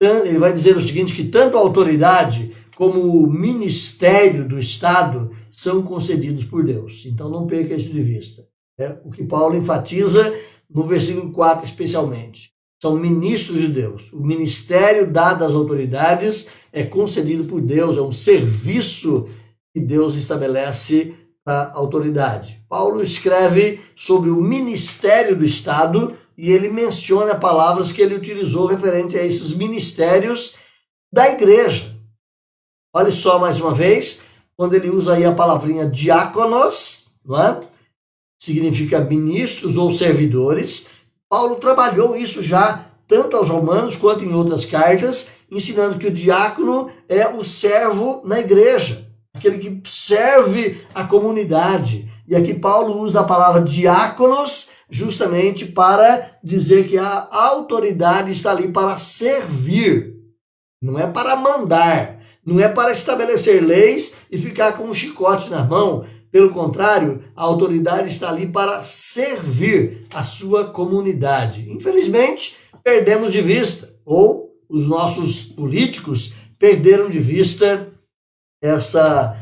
ele vai dizer o seguinte, que tanto a autoridade como o ministério do Estado são concedidos por Deus. Então não perca isso de vista. É o que Paulo enfatiza no versículo 4 especialmente. São ministros de Deus. O ministério dado às autoridades é concedido por Deus, é um serviço que Deus estabelece para a autoridade. Paulo escreve sobre o ministério do Estado e ele menciona palavras que ele utilizou referente a esses ministérios da igreja. Olha só mais uma vez, quando ele usa aí a palavrinha diáconos, não é? Significa ministros ou servidores. Paulo trabalhou isso já tanto aos romanos quanto em outras cartas, ensinando que o diácono é o servo na igreja, aquele que serve a comunidade. E aqui Paulo usa a palavra diáconos justamente para dizer que a autoridade está ali para servir, não é para mandar, não é para estabelecer leis e ficar com um chicote na mão. Pelo contrário, a autoridade está ali para servir a sua comunidade. Infelizmente, perdemos de vista, ou os nossos políticos perderam de vista essa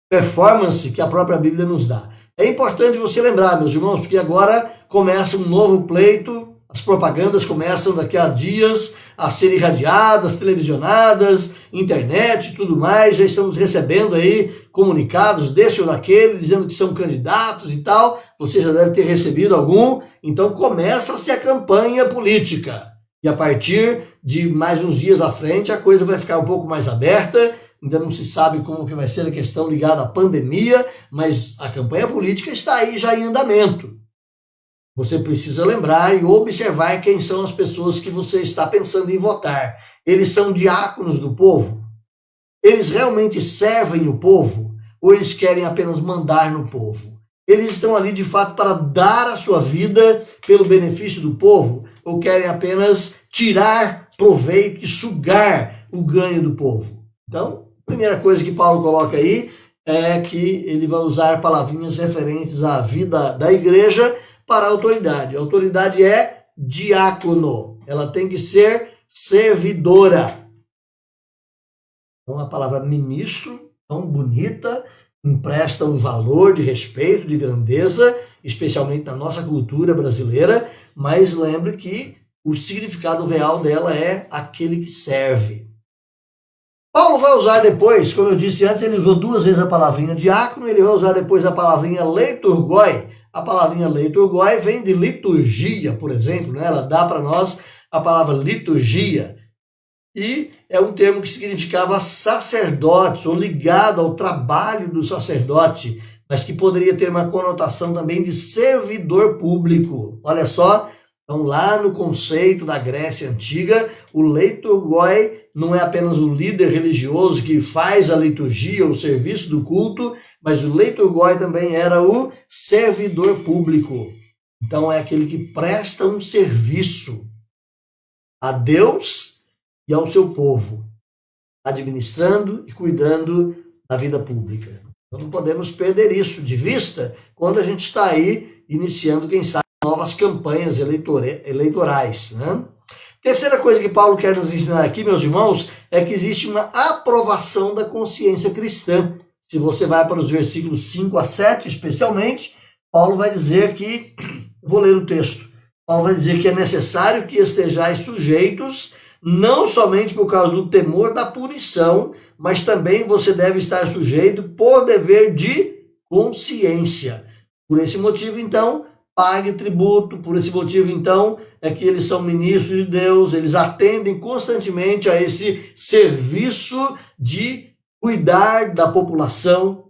performance que a própria Bíblia nos dá. É importante você lembrar, meus irmãos, porque agora começa um novo pleito, as propagandas começam daqui a dias a serem irradiadas, televisionadas, internet e tudo mais, já estamos recebendo aí comunicados desse ou daquele, dizendo que são candidatos e tal, você já deve ter recebido algum, então começa-se a campanha política, e a partir de mais uns dias à frente a coisa vai ficar um pouco mais aberta, ainda não se sabe como que vai ser a questão ligada à pandemia, mas a campanha política está aí já em andamento. Você precisa lembrar e observar quem são as pessoas que você está pensando em votar. Eles são diáconos do povo? Eles realmente servem o povo? Ou eles querem apenas mandar no povo? Eles estão ali de fato para dar a sua vida pelo benefício do povo? Ou querem apenas tirar proveito e sugar o ganho do povo? Então, a primeira coisa que Paulo coloca aí é que ele vai usar palavrinhas referentes à vida da igreja para a autoridade. A autoridade é diácono. Ela tem que ser servidora. Então, a palavra ministro, tão bonita, empresta um valor de respeito, de grandeza, especialmente na nossa cultura brasileira, mas lembre que o significado real dela é aquele que serve. Paulo vai usar depois, como eu disse antes, ele usou 2 vezes a palavrinha diácono, ele vai usar depois a palavrinha leiturgoi. A palavrinha leiturgoi vem de liturgia, por exemplo, né? Ela dá para nós a palavra liturgia. E é um termo que significava sacerdote, ou ligado ao trabalho do sacerdote, mas que poderia ter uma conotação também de servidor público. Olha só, então lá no conceito da Grécia Antiga, o leiturgoi não é apenas o líder religioso que faz a liturgia, o serviço do culto, mas o leiturgoi também era o servidor público. Então é aquele que presta um serviço a Deus e ao seu povo, administrando e cuidando da vida pública. Então não podemos perder isso de vista quando a gente está aí iniciando, quem sabe, novas campanhas eleitorais, né? Terceira coisa que Paulo quer nos ensinar aqui, meus irmãos, é que existe uma aprovação da consciência cristã. Se você vai para os versículos 5 a 7, especialmente, Paulo vai dizer que, vou ler o texto, Paulo vai dizer que é necessário que estejais sujeitos, não somente por causa do temor da punição, mas também você deve estar sujeito por dever de consciência. Por esse motivo, então, pague tributo. Por esse motivo, então, é que eles são ministros de Deus, eles atendem constantemente a esse serviço de cuidar da população.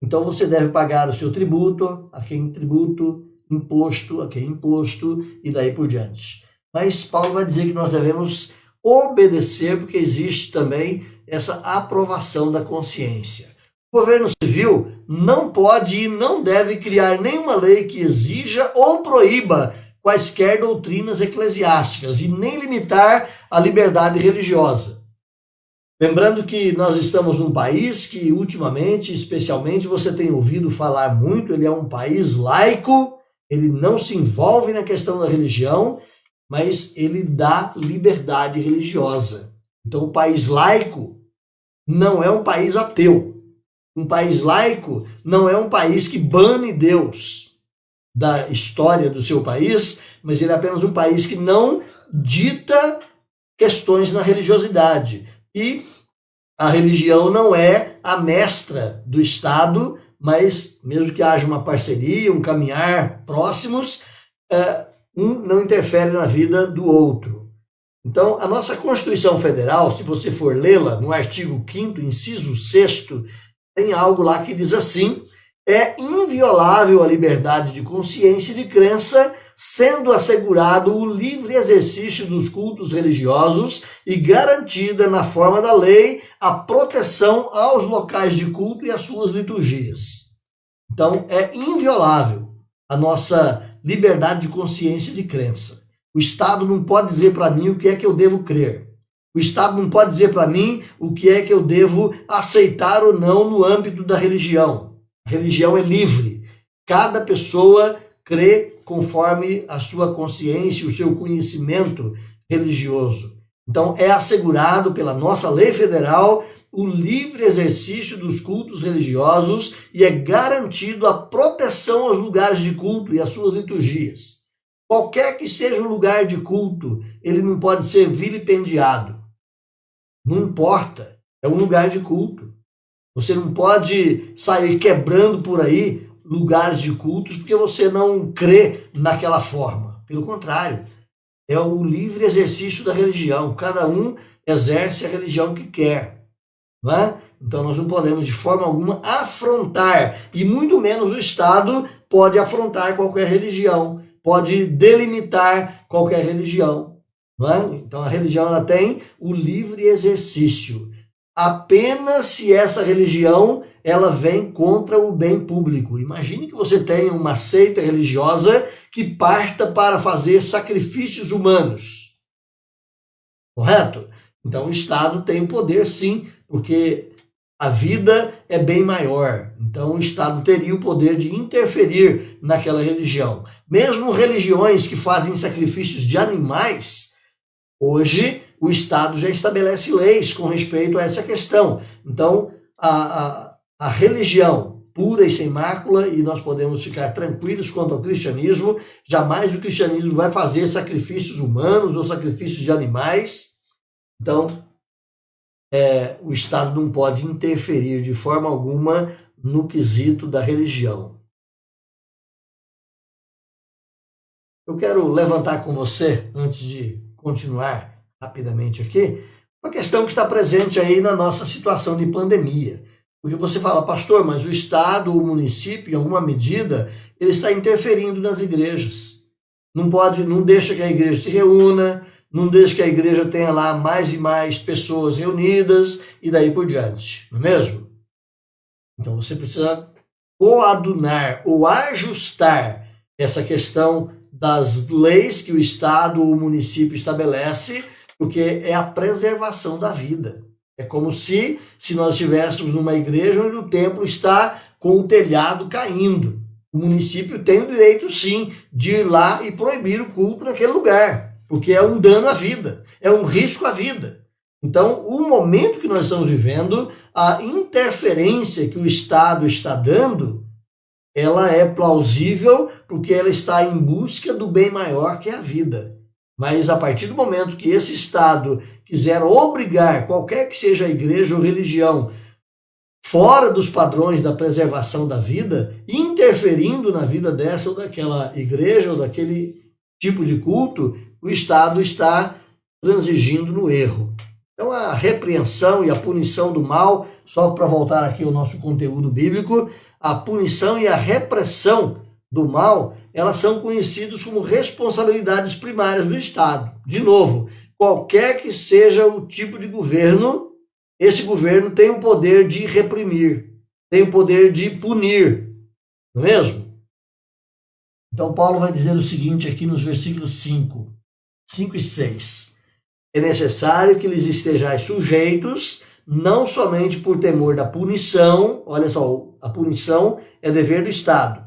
Então, você deve pagar o seu tributo, a quem tributo, imposto, a quem imposto, e daí por diante. Mas Paulo vai dizer que nós devemos obedecer, porque existe também essa aprovação da consciência. O governo civil não pode e não deve criar nenhuma lei que exija ou proíba quaisquer doutrinas eclesiásticas e nem limitar a liberdade religiosa. Lembrando que nós estamos num país que ultimamente, especialmente, você tem ouvido falar muito, ele é um país laico, ele não se envolve na questão da religião, mas ele dá liberdade religiosa. Então, o país laico não é um país ateu. Um país laico não é um país que bane Deus da história do seu país, mas ele é apenas um país que não dita questões na religiosidade. E A religião não é a mestra do Estado, mas mesmo que haja uma parceria, um caminhar próximos, um não interfere na vida do outro. Então, a nossa Constituição Federal, se você for lê-la, no artigo 5º, inciso 6º, tem algo lá que diz assim: é inviolável a liberdade de consciência e de crença, sendo assegurado o livre exercício dos cultos religiosos e garantida, na forma da lei, a proteção aos locais de culto e às suas liturgias. Então, é inviolável a nossa liberdade de consciência e de crença. O Estado não pode dizer para mim o que é que eu devo crer. O Estado não pode dizer para mim o que é que eu devo aceitar ou não no âmbito da religião. A religião é livre. Cada pessoa crê conforme a sua consciência, o seu conhecimento religioso. Então, é assegurado pela nossa lei federal o livre exercício dos cultos religiosos e é garantido a proteção aos lugares de culto e às suas liturgias. Qualquer que seja o lugar de culto, ele não pode ser vilipendiado. Não importa, é um lugar de culto. Você não pode sair quebrando por aí lugares de cultos porque você não crê naquela forma. Pelo contrário, é o livre exercício da religião. Cada um exerce a religião que quer. Não é? Então nós não podemos de forma alguma afrontar, e muito menos o Estado pode afrontar qualquer religião, pode delimitar qualquer religião. Não é? Então a religião ela tem o livre exercício. Apenas se essa religião ela vem contra o bem público. Imagine que você tenha uma seita religiosa que parta para fazer sacrifícios humanos. Correto? Então o Estado tem o poder sim, porque a vida é bem maior. Então o Estado teria o poder de interferir naquela religião. Mesmo religiões que fazem sacrifícios de animais, hoje o Estado já estabelece leis com respeito a essa questão. Então a religião pura e sem mácula, e nós podemos ficar tranquilos quanto ao cristianismo, jamais o cristianismo vai fazer sacrifícios humanos ou sacrifícios de animais. Então, o Estado não pode interferir de forma alguma no quesito da religião. Eu quero levantar com você, antes de continuar rapidamente aqui, uma questão que está presente aí na nossa situação de pandemia. Porque você fala, pastor, mas o Estado ou o município, em alguma medida, ele está interferindo nas igrejas. Não deixa que a igreja se reúna, não deixa que a igreja tenha lá mais e mais pessoas reunidas e daí por diante, não é mesmo? Então você precisa coadunar ou ajustar essa questão das leis que o Estado ou o município estabelece, porque é a preservação da vida. É como se nós estivéssemos numa igreja onde o templo está com o telhado caindo. O município tem o direito, sim, de ir lá e proibir o culto naquele lugar, porque é um dano à vida, é um risco à vida. Então, o momento que nós estamos vivendo, a interferência que o Estado está dando, ela é plausível porque ela está em busca do bem maior que é a vida. Mas a partir do momento que esse Estado quiser obrigar qualquer que seja a igreja ou religião fora dos padrões da preservação da vida, interferindo na vida dessa ou daquela igreja ou daquele tipo de culto, o Estado está transigindo no erro. Então a repreensão e a punição do mal, só para voltar aqui ao nosso conteúdo bíblico, a punição e a repressão do mal, elas são conhecidas como responsabilidades primárias do Estado. De novo, qualquer que seja o tipo de governo, esse governo tem o poder de reprimir, tem o poder de punir, não é mesmo? Então Paulo vai dizer o seguinte aqui nos versículos 5 e 6. É necessário que lhes estejais sujeitos, não somente por temor da punição, olha só, a punição é dever do Estado,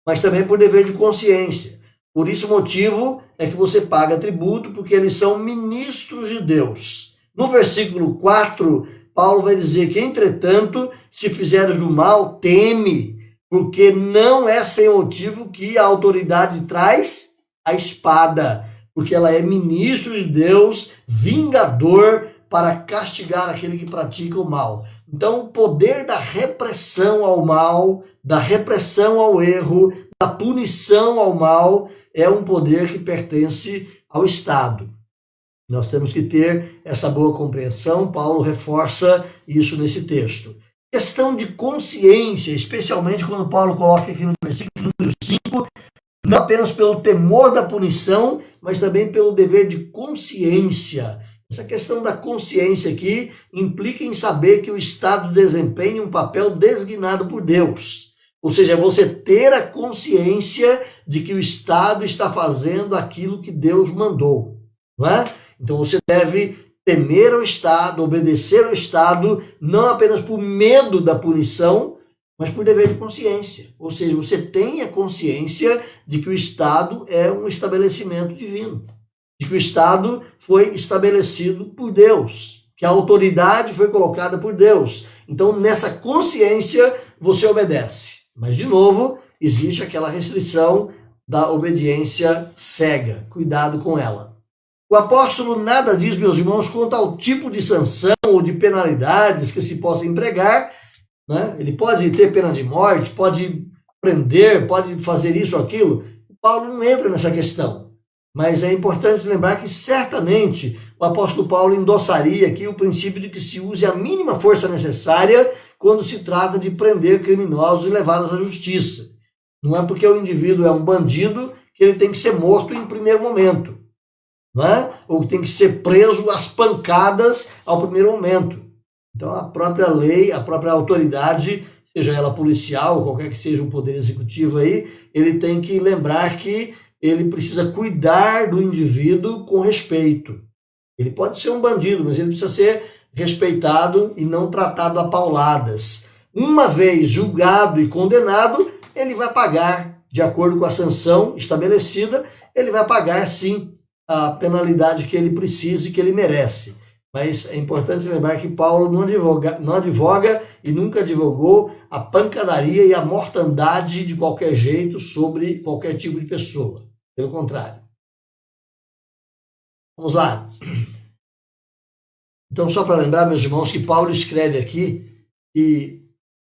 mas também por dever de consciência. Por isso o motivo é que você paga tributo, porque eles são ministros de Deus. No versículo 4, Paulo vai dizer que, entretanto, se fizeres o mal, teme, porque não é sem motivo que a autoridade traz a espada, porque ela é ministro de Deus, vingador para castigar aquele que pratica o mal. Então, o poder da repressão ao mal, da repressão ao erro, da punição ao mal, é um poder que pertence ao Estado. Nós temos que ter essa boa compreensão. Paulo reforça isso nesse texto. Questão de consciência, especialmente quando Paulo coloca aqui no versículo número 5, não apenas pelo temor da punição, mas também pelo dever de consciência. Essa questão da consciência aqui implica em saber que o Estado desempenha um papel designado por Deus. Ou seja, você ter a consciência de que o Estado está fazendo aquilo que Deus mandou, não é? Então você deve temer ao Estado, obedecer ao Estado, não apenas por medo da punição, mas por dever de consciência. Ou seja, você tem a consciência de que o Estado é um estabelecimento divino, de que o Estado foi estabelecido por Deus, que a autoridade foi colocada por Deus. Então, nessa consciência, você obedece. Mas, de novo, existe aquela restrição da obediência cega. Cuidado com ela. O apóstolo nada diz, meus irmãos, quanto ao tipo de sanção ou de penalidades que se possa empregar, né? Ele pode ter pena de morte, pode prender, pode fazer isso ou aquilo. Paulo não entra nessa questão. Mas é importante lembrar que certamente o apóstolo Paulo endossaria aqui o princípio de que se use a mínima força necessária quando se trata de prender criminosos e levá-los à justiça. Não é porque o indivíduo é um bandido que ele tem que ser morto em primeiro momento, não é? Ou tem que ser preso às pancadas ao primeiro momento. Então a própria lei, a própria autoridade, seja ela policial ou qualquer que seja o poder executivo aí, ele tem que lembrar que ele precisa cuidar do indivíduo com respeito. Ele pode ser um bandido, mas ele precisa ser respeitado e não tratado a pauladas. Uma vez julgado e condenado, ele vai pagar, de acordo com a sanção estabelecida, ele vai pagar sim a penalidade que ele precisa e que ele merece. Mas é importante lembrar que Paulo não advoga e nunca advogou a pancadaria e a mortandade de qualquer jeito sobre qualquer tipo de pessoa. Pelo contrário. Vamos lá. Então, só para lembrar, meus irmãos, que Paulo escreve aqui que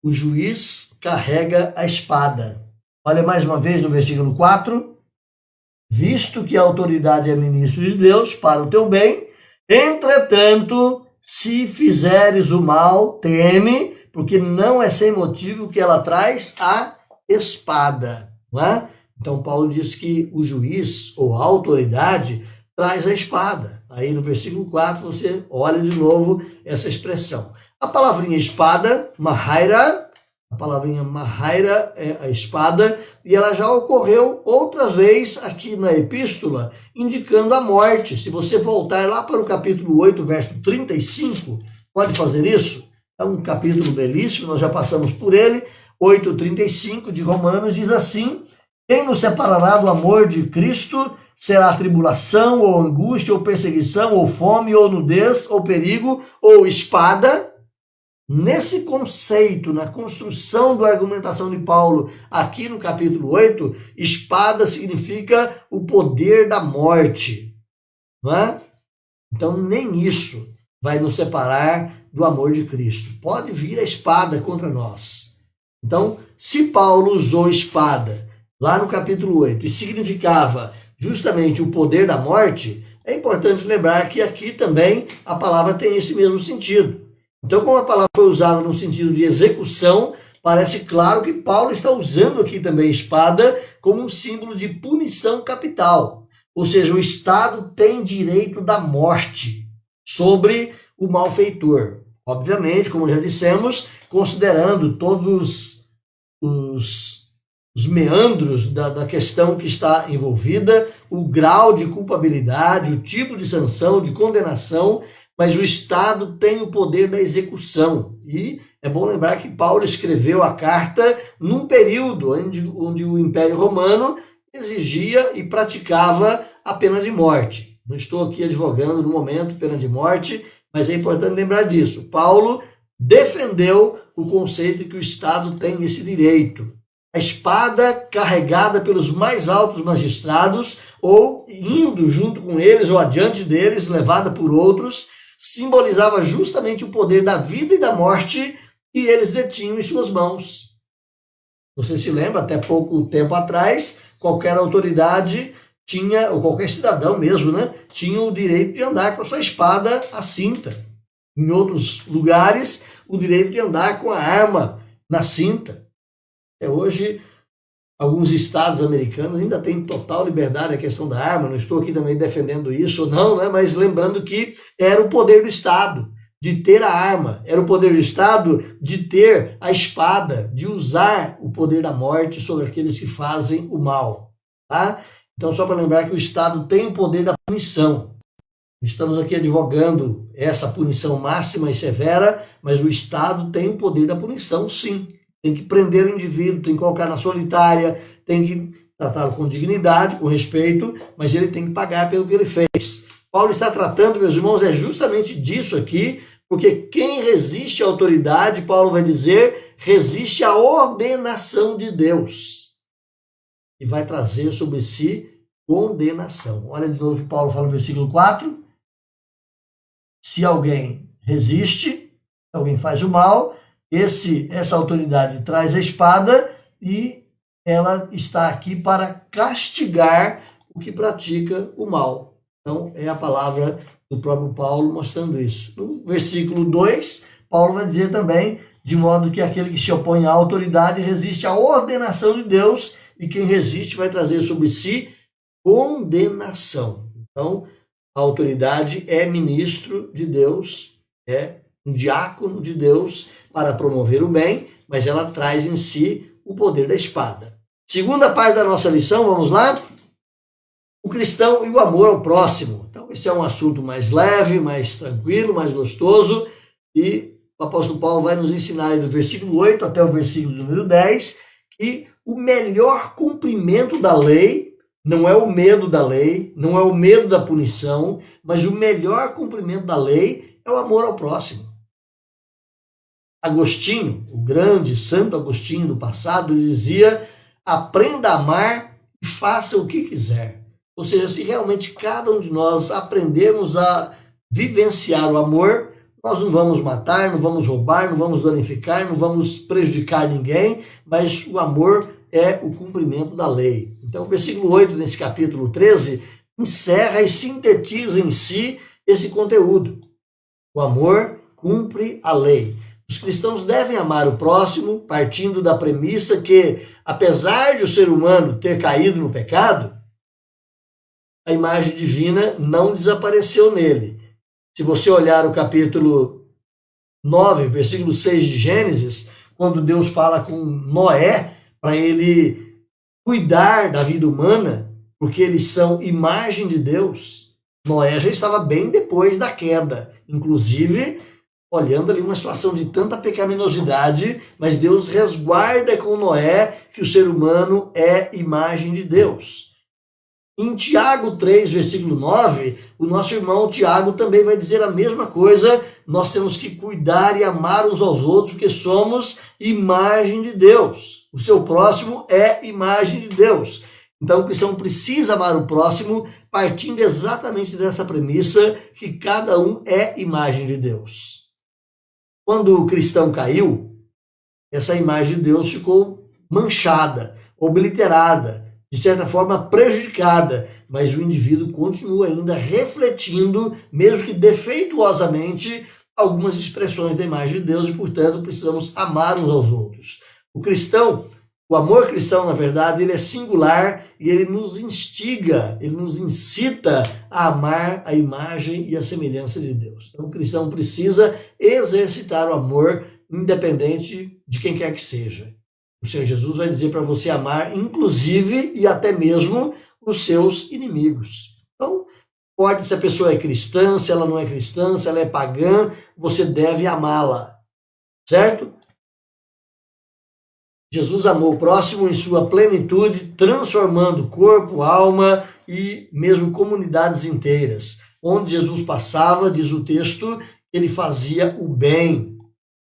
o juiz carrega a espada. Olha mais uma vez no versículo 4. Visto que a autoridade é ministro de Deus para o teu bem, entretanto, se fizeres o mal, teme, porque não é sem motivo que ela traz a espada. Não é? Então, Paulo diz que o juiz ou a autoridade traz a espada. Aí no versículo 4 você olha de novo essa expressão. A palavrinha espada, mahaira, a palavrinha mahaira é a espada, e ela já ocorreu outras vezes aqui na epístola, indicando a morte. Se você voltar lá para o capítulo 8, verso 35, pode fazer isso? É um capítulo belíssimo, nós já passamos por ele. 8:35 de Romanos diz assim: quem nos separará do amor de Cristo? Será tribulação, ou angústia, ou perseguição, ou fome, ou nudez, ou perigo, ou espada? Nesse conceito, na construção da argumentação de Paulo, aqui no capítulo 8, espada significa o poder da morte, não é? Então, nem isso vai nos separar do amor de Cristo. Pode vir a espada contra nós. Então, se Paulo usou espada lá no capítulo 8 e significava justamente o poder da morte, é importante lembrar que aqui também a palavra tem esse mesmo sentido. Então, como a palavra foi usada no sentido de execução, parece claro que Paulo está usando aqui também espada como um símbolo de punição capital. Ou seja, o Estado tem direito da morte sobre o malfeitor. Obviamente, como já dissemos, considerando todos os meandros da questão que está envolvida, o grau de culpabilidade, o tipo de sanção, de condenação, mas o Estado tem o poder da execução. E é bom lembrar que Paulo escreveu a carta num período onde o Império Romano exigia e praticava a pena de morte. Não estou aqui advogando no momento pena de morte, mas é importante lembrar disso. Paulo defendeu o conceito de que o Estado tem esse direito. A espada carregada pelos mais altos magistrados ou indo junto com eles ou adiante deles, levada por outros, simbolizava justamente o poder da vida e da morte que eles detinham em suas mãos. Você se lembra, até pouco tempo atrás, qualquer autoridade tinha, ou qualquer cidadão mesmo, né, tinha o direito de andar com a sua espada à cinta. Em outros lugares, o direito de andar com a arma na cinta. Até hoje, alguns estados americanos ainda têm total liberdade na questão da arma. Não estou aqui também defendendo isso ou não, né, mas lembrando que era o poder do Estado de ter a arma, era o poder do Estado de ter a espada, de usar o poder da morte sobre aqueles que fazem o mal. Tá? Então, só para lembrar que o Estado tem o poder da punição. Estamos aqui advogando essa punição máxima e severa, mas o Estado tem o poder da punição, sim. Tem que prender o indivíduo, tem que colocar na solitária, tem que tratá-lo com dignidade, com respeito, mas ele tem que pagar pelo que ele fez. Paulo está tratando, meus irmãos, é justamente disso aqui, porque quem resiste à autoridade, Paulo vai dizer, resiste à ordenação de Deus. E vai trazer sobre si condenação. Olha de novo o que Paulo fala no versículo 4. Se alguém resiste, alguém faz o mal, essa autoridade traz a espada e ela está aqui para castigar o que pratica o mal. Então, é a palavra do próprio Paulo mostrando isso. No versículo 2, Paulo vai dizer também, de modo que aquele que se opõe à autoridade resiste à ordenação de Deus, e quem resiste vai trazer sobre si condenação. Então, a autoridade é ministro de Deus, é um diácono de Deus para promover o bem, mas ela traz em si o poder da espada. Segunda parte da nossa lição, vamos lá? O cristão e o amor ao próximo. Então, esse é um assunto mais leve, mais tranquilo, mais gostoso, e o apóstolo Paulo vai nos ensinar do versículo 8 até o versículo número 10, que o melhor cumprimento da lei não é o medo da lei, não é o medo da punição, mas o melhor cumprimento da lei é o amor ao próximo. Agostinho, o grande Santo Agostinho do passado, ele dizia: aprenda a amar e faça o que quiser. Ou seja, se realmente cada um de nós aprendermos a vivenciar o amor, nós não vamos matar, não vamos roubar, não vamos danificar, não vamos prejudicar ninguém, mas o amor é o cumprimento da lei. Então, o versículo 8 desse capítulo 13 encerra e sintetiza em si esse conteúdo. O amor cumpre a lei. Os cristãos devem amar o próximo, partindo da premissa que, apesar de o ser humano ter caído no pecado, a imagem divina não desapareceu nele. Se você olhar o capítulo 9, versículo 6 de Gênesis, quando Deus fala com Noé para ele cuidar da vida humana, porque eles são imagem de Deus, Noé já estava bem depois da queda, inclusive olhando ali uma situação de tanta pecaminosidade, mas Deus resguarda com Noé que o ser humano é imagem de Deus. Em Tiago 3, versículo 9, o nosso irmão Tiago também vai dizer a mesma coisa. Nós temos que cuidar e amar uns aos outros, porque somos imagem de Deus. O seu próximo é imagem de Deus. Então o cristão precisa amar o próximo, partindo exatamente dessa premissa que cada um é imagem de Deus. Quando o cristão caiu, essa imagem de Deus ficou manchada, obliterada, de certa forma prejudicada, mas o indivíduo continua ainda refletindo, mesmo que defeituosamente, algumas expressões da imagem de Deus e, portanto, precisamos amar uns aos outros. O cristão, o amor cristão, na verdade, ele é singular e ele nos instiga, ele nos incita a amar a imagem e a semelhança de Deus. Então, o cristão precisa exercitar o amor independente de quem quer que seja. O Senhor Jesus vai dizer para você amar, inclusive e até mesmo os seus inimigos. Então, pode se a pessoa é cristã, se ela não é cristã, se ela é pagã, você deve amá-la, certo? Jesus amou o próximo em sua plenitude, transformando corpo, alma e mesmo comunidades inteiras. Onde Jesus passava, diz o texto, ele fazia o bem.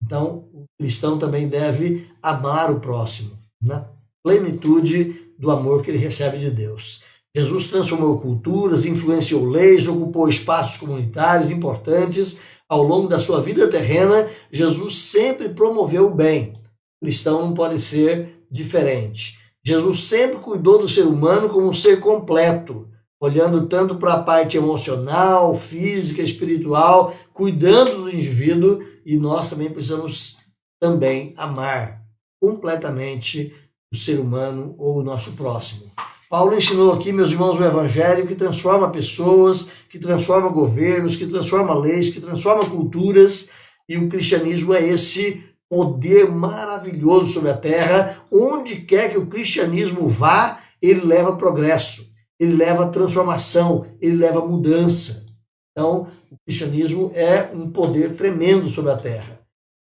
Então, o cristão também deve amar o próximo, na plenitude do amor que ele recebe de Deus. Jesus transformou culturas, influenciou leis, ocupou espaços comunitários importantes. Ao longo da sua vida terrena, Jesus sempre promoveu o bem. O cristão não pode ser diferente. Jesus sempre cuidou do ser humano como um ser completo, olhando tanto para a parte emocional, física, espiritual, cuidando do indivíduo, e nós também precisamos também amar completamente o ser humano ou o nosso próximo. Paulo ensinou aqui, meus irmãos, o evangelho que transforma pessoas, que transforma governos, que transforma leis, que transforma culturas, e o cristianismo é esse poder maravilhoso sobre a terra. Onde quer que o cristianismo vá, ele leva progresso, ele leva transformação, ele leva mudança. Então, o cristianismo é um poder tremendo sobre a terra.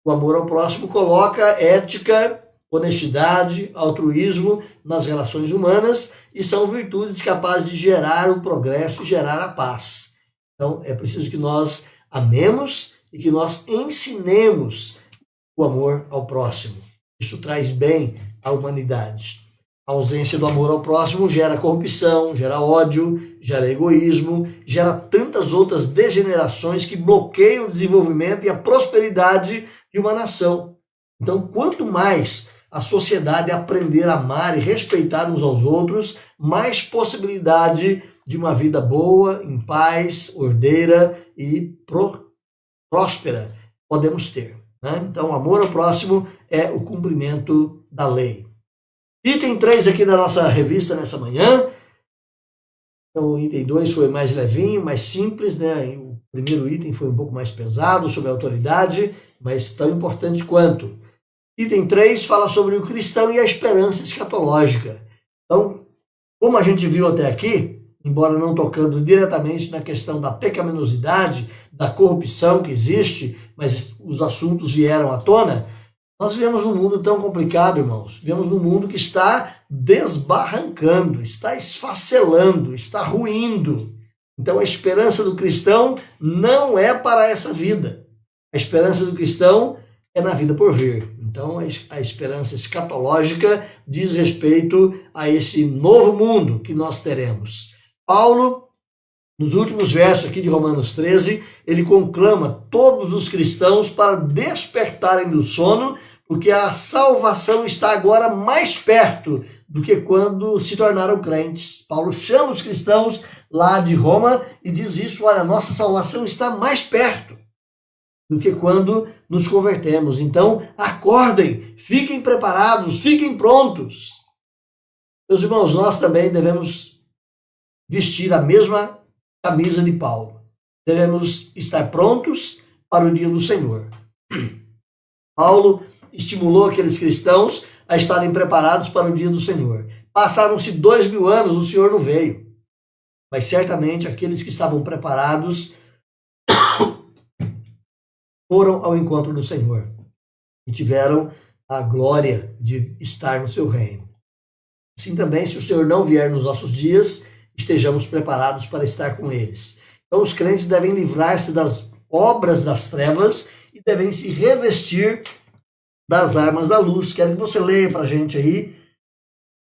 O amor ao próximo coloca ética, honestidade, altruísmo nas relações humanas, e são virtudes capazes de gerar o progresso e gerar a paz. Então, é preciso que nós amemos e que nós ensinemos o amor ao próximo. Isso traz bem à humanidade. A ausência do amor ao próximo gera corrupção, gera ódio, gera egoísmo, gera tantas outras degenerações que bloqueiam o desenvolvimento e a prosperidade de uma nação. Então, quanto mais a sociedade aprender a amar e respeitar uns aos outros, mais possibilidade de uma vida boa, em paz, ordeira e próspera podemos ter. Né? Então, o amor ao próximo é o cumprimento da lei. Item 3 aqui da nossa revista nessa manhã. Então, o item 2 foi mais levinho, mais simples, né? O primeiro item foi um pouco mais pesado, sobre a autoridade, mas tão importante quanto. Item 3 fala sobre o cristão e a esperança escatológica. Então, como a gente viu até aqui, embora não tocando diretamente na questão da pecaminosidade, da corrupção que existe, mas os assuntos vieram à tona, nós vivemos num mundo tão complicado, irmãos. Vivemos num mundo que está desbarrancando, está esfacelando, está ruindo. Então, a esperança do cristão não é para essa vida. A esperança do cristão é na vida por vir. Então, a esperança escatológica diz respeito a esse novo mundo que nós teremos. Paulo, nos últimos versos aqui de Romanos 13, ele conclama todos os cristãos para despertarem do sono, porque a salvação está agora mais perto do que quando se tornaram crentes. Paulo chama os cristãos lá de Roma e diz isso: olha, a nossa salvação está mais perto do que quando nos convertemos. Então, acordem, fiquem preparados, fiquem prontos. Meus irmãos, nós também devemos vestir a mesma camisa de Paulo. Devemos estar prontos para o dia do Senhor. Paulo estimulou aqueles cristãos a estarem preparados para o dia do Senhor. Passaram-se 2000 anos, o Senhor não veio. Mas certamente aqueles que estavam preparados foram ao encontro do Senhor e tiveram a glória de estar no seu reino. Assim também, se o Senhor não vier nos nossos dias, estejamos preparados para estar com eles. Então, os crentes devem livrar-se das obras das trevas e devem se revestir das armas da luz. Quero que você leia para a gente aí,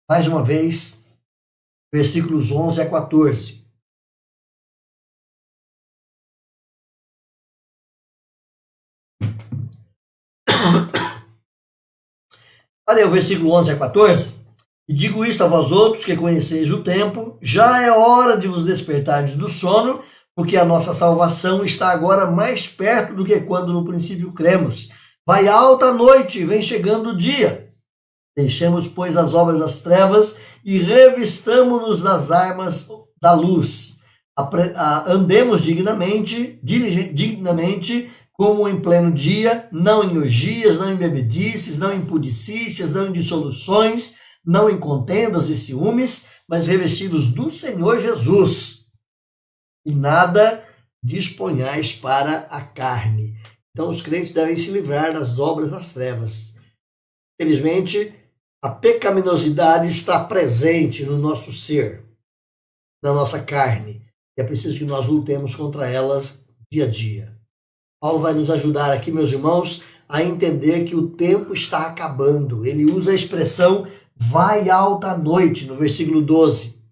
mais uma vez, versículos 11 a 14. Olha aí o versículo 11 a 14. E digo isto a vós outros que conheceis o tempo, já é hora de vos despertardes do sono, porque a nossa salvação está agora mais perto do que quando no princípio cremos. Vai alta a noite, vem chegando o dia. Deixemos, pois, as obras das trevas e revistamo-nos das armas da luz. Andemos dignamente, como em pleno dia, não em orgias, não em bebedices, não em pudicícias, não em dissoluções, não em contendas e ciúmes, mas revestidos do Senhor Jesus. E nada disponhais para a carne. Então os crentes devem se livrar das obras das trevas. Felizmente, a pecaminosidade está presente no nosso ser, na nossa carne. É preciso que nós lutemos contra elas dia a dia. Paulo vai nos ajudar aqui, meus irmãos, a entender que o tempo está acabando. Ele usa a expressão vai alta a noite, no versículo 12.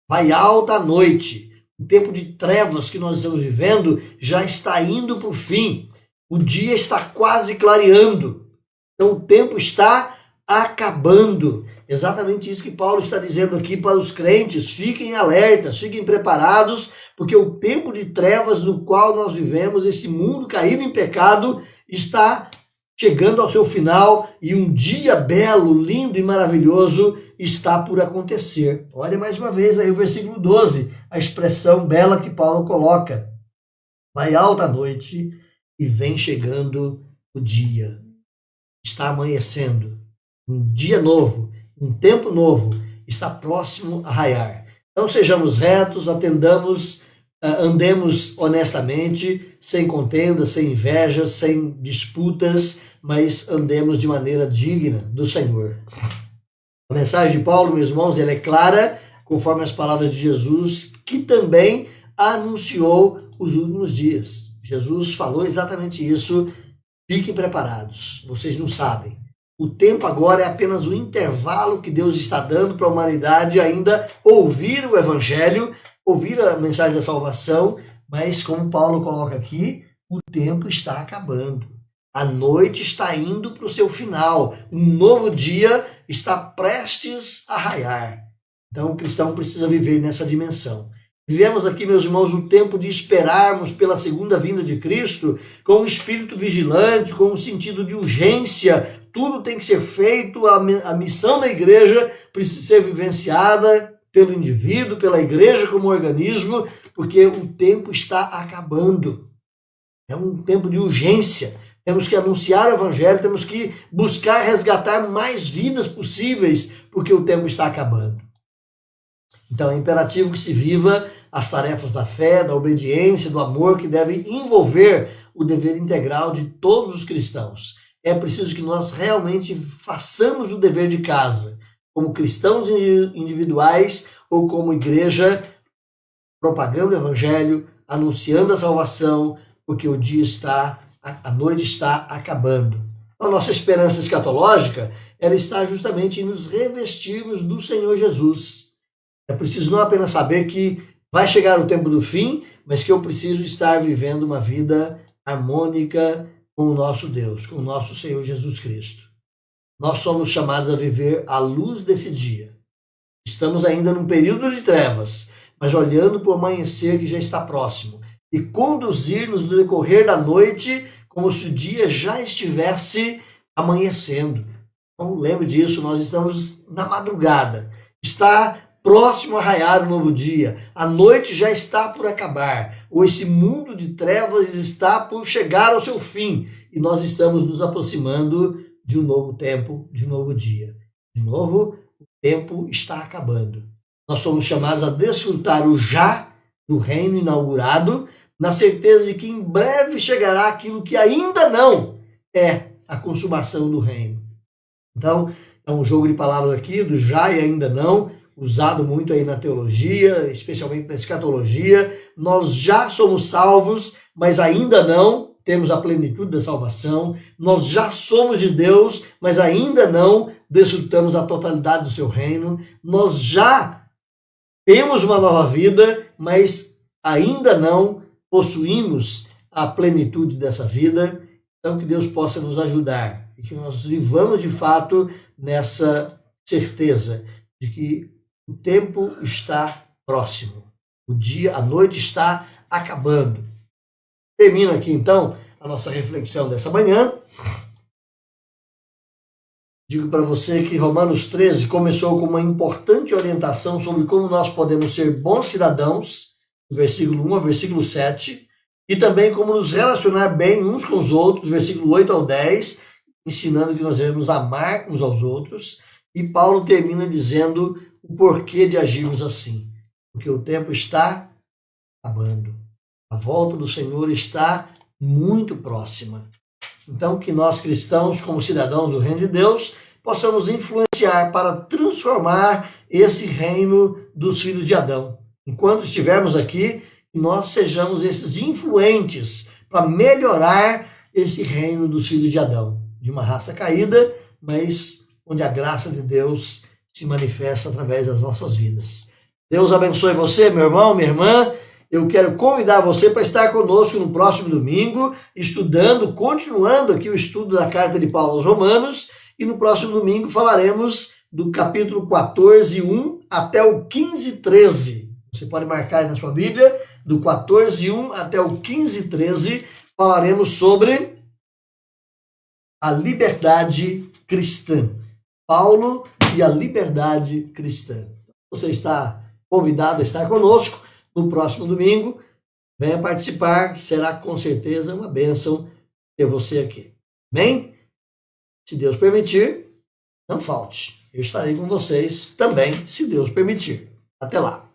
Vai alta a noite. O tempo de trevas que nós estamos vivendo já está indo para o fim. O dia está quase clareando. Então o tempo está acabando. Exatamente isso que Paulo está dizendo aqui para os crentes. Fiquem alertas, fiquem preparados, porque o tempo de trevas no qual nós vivemos, esse mundo caído em pecado, está chegando ao seu final e um dia belo, lindo e maravilhoso está por acontecer. Olha mais uma vez aí o versículo 12, a expressão bela que Paulo coloca. Vai alta a noite e vem chegando o dia. Está amanhecendo. Um dia novo, um tempo novo está próximo a raiar. Então sejamos retos, andemos honestamente, sem contendas, sem invejas, sem disputas, mas andemos de maneira digna do Senhor. A mensagem de Paulo, meus irmãos, ela é clara, conforme as palavras de Jesus, que também anunciou os últimos dias. Jesus falou exatamente isso. Fiquem preparados, vocês não sabem. O tempo agora é apenas um intervalo que Deus está dando para a humanidade ainda ouvir o Evangelho, ouvir a mensagem da salvação, mas como Paulo coloca aqui, o tempo está acabando. A noite está indo para o seu final. Um novo dia está prestes a raiar. Então o cristão precisa viver nessa dimensão. Vivemos aqui, meus irmãos, o tempo de esperarmos pela segunda vinda de Cristo com um espírito vigilante, com um sentido de urgência. Tudo tem que ser feito, a missão da igreja precisa ser vivenciada pelo indivíduo, pela igreja como organismo, porque o tempo está acabando. É um tempo de urgência. Temos que anunciar o evangelho, temos que buscar resgatar mais vidas possíveis, porque o tempo está acabando. Então é imperativo que se viva as tarefas da fé, da obediência, do amor, que devem envolver o dever integral de todos os cristãos. É preciso que nós realmente façamos o dever de casa, como cristãos individuais ou como igreja, propagando o evangelho, anunciando a salvação, porque a noite está acabando. A nossa esperança escatológica, ela está justamente em nos revestirmos do Senhor Jesus. É preciso não apenas saber que vai chegar o tempo do fim, mas que eu preciso estar vivendo uma vida harmônica com o nosso Deus, com o nosso Senhor Jesus Cristo. Nós somos chamados a viver à luz desse dia. Estamos ainda num período de trevas, mas olhando para o amanhecer que já está próximo e conduzir-nos no decorrer da noite como se o dia já estivesse amanhecendo. Então lembre disso, nós estamos na madrugada. Está próximo a raiar um novo dia. A noite já está por acabar. Ou esse mundo de trevas está por chegar ao seu fim. E nós estamos nos aproximando de um novo tempo, de um novo dia. De novo, o tempo está acabando. Nós somos chamados a desfrutar o já do reino inaugurado, na certeza de que em breve chegará aquilo que ainda não é a consumação do reino. Então, é um jogo de palavras aqui, do já e ainda não, usado muito aí na teologia, especialmente na escatologia. Nós já somos salvos, mas ainda não temos a plenitude da salvação. Nós já somos de Deus, mas ainda não desfrutamos a totalidade do seu reino. Nós já temos uma nova vida, mas ainda não possuímos a plenitude dessa vida. Então que Deus possa nos ajudar e que nós vivamos de fato nessa certeza de que o tempo está próximo. A noite está acabando. Termino aqui então a nossa reflexão dessa manhã. Digo para você que Romanos 13 começou com uma importante orientação sobre como nós podemos ser bons cidadãos, do versículo 1 ao versículo 7, e também como nos relacionar bem uns com os outros, versículo 8 ao 10, ensinando que nós devemos amar uns aos outros. E Paulo termina dizendo o porquê de agirmos assim. Porque o tempo está acabando. A volta do Senhor está muito próxima. Então, que nós cristãos, como cidadãos do reino de Deus, possamos influenciar para transformar esse reino dos filhos de Adão. Enquanto estivermos aqui, nós sejamos esses influentes para melhorar esse reino dos filhos de Adão. De uma raça caída, mas onde a graça de Deus se manifesta através das nossas vidas. Deus abençoe você, meu irmão, minha irmã. Eu quero convidar você para estar conosco no próximo domingo, estudando, continuando aqui o estudo da carta de Paulo aos Romanos, e no próximo domingo falaremos do capítulo 14, 1 até o 15, 13. Você pode marcar aí na sua Bíblia, do 14, 1 até o 15, 13, falaremos sobre a liberdade cristã. Paulo e a liberdade cristã. Você está convidado a estar conosco no próximo domingo. Venha participar, será com certeza uma bênção ter você aqui. Amém? Se Deus permitir, não falte. Eu estarei com vocês também, se Deus permitir. Até lá.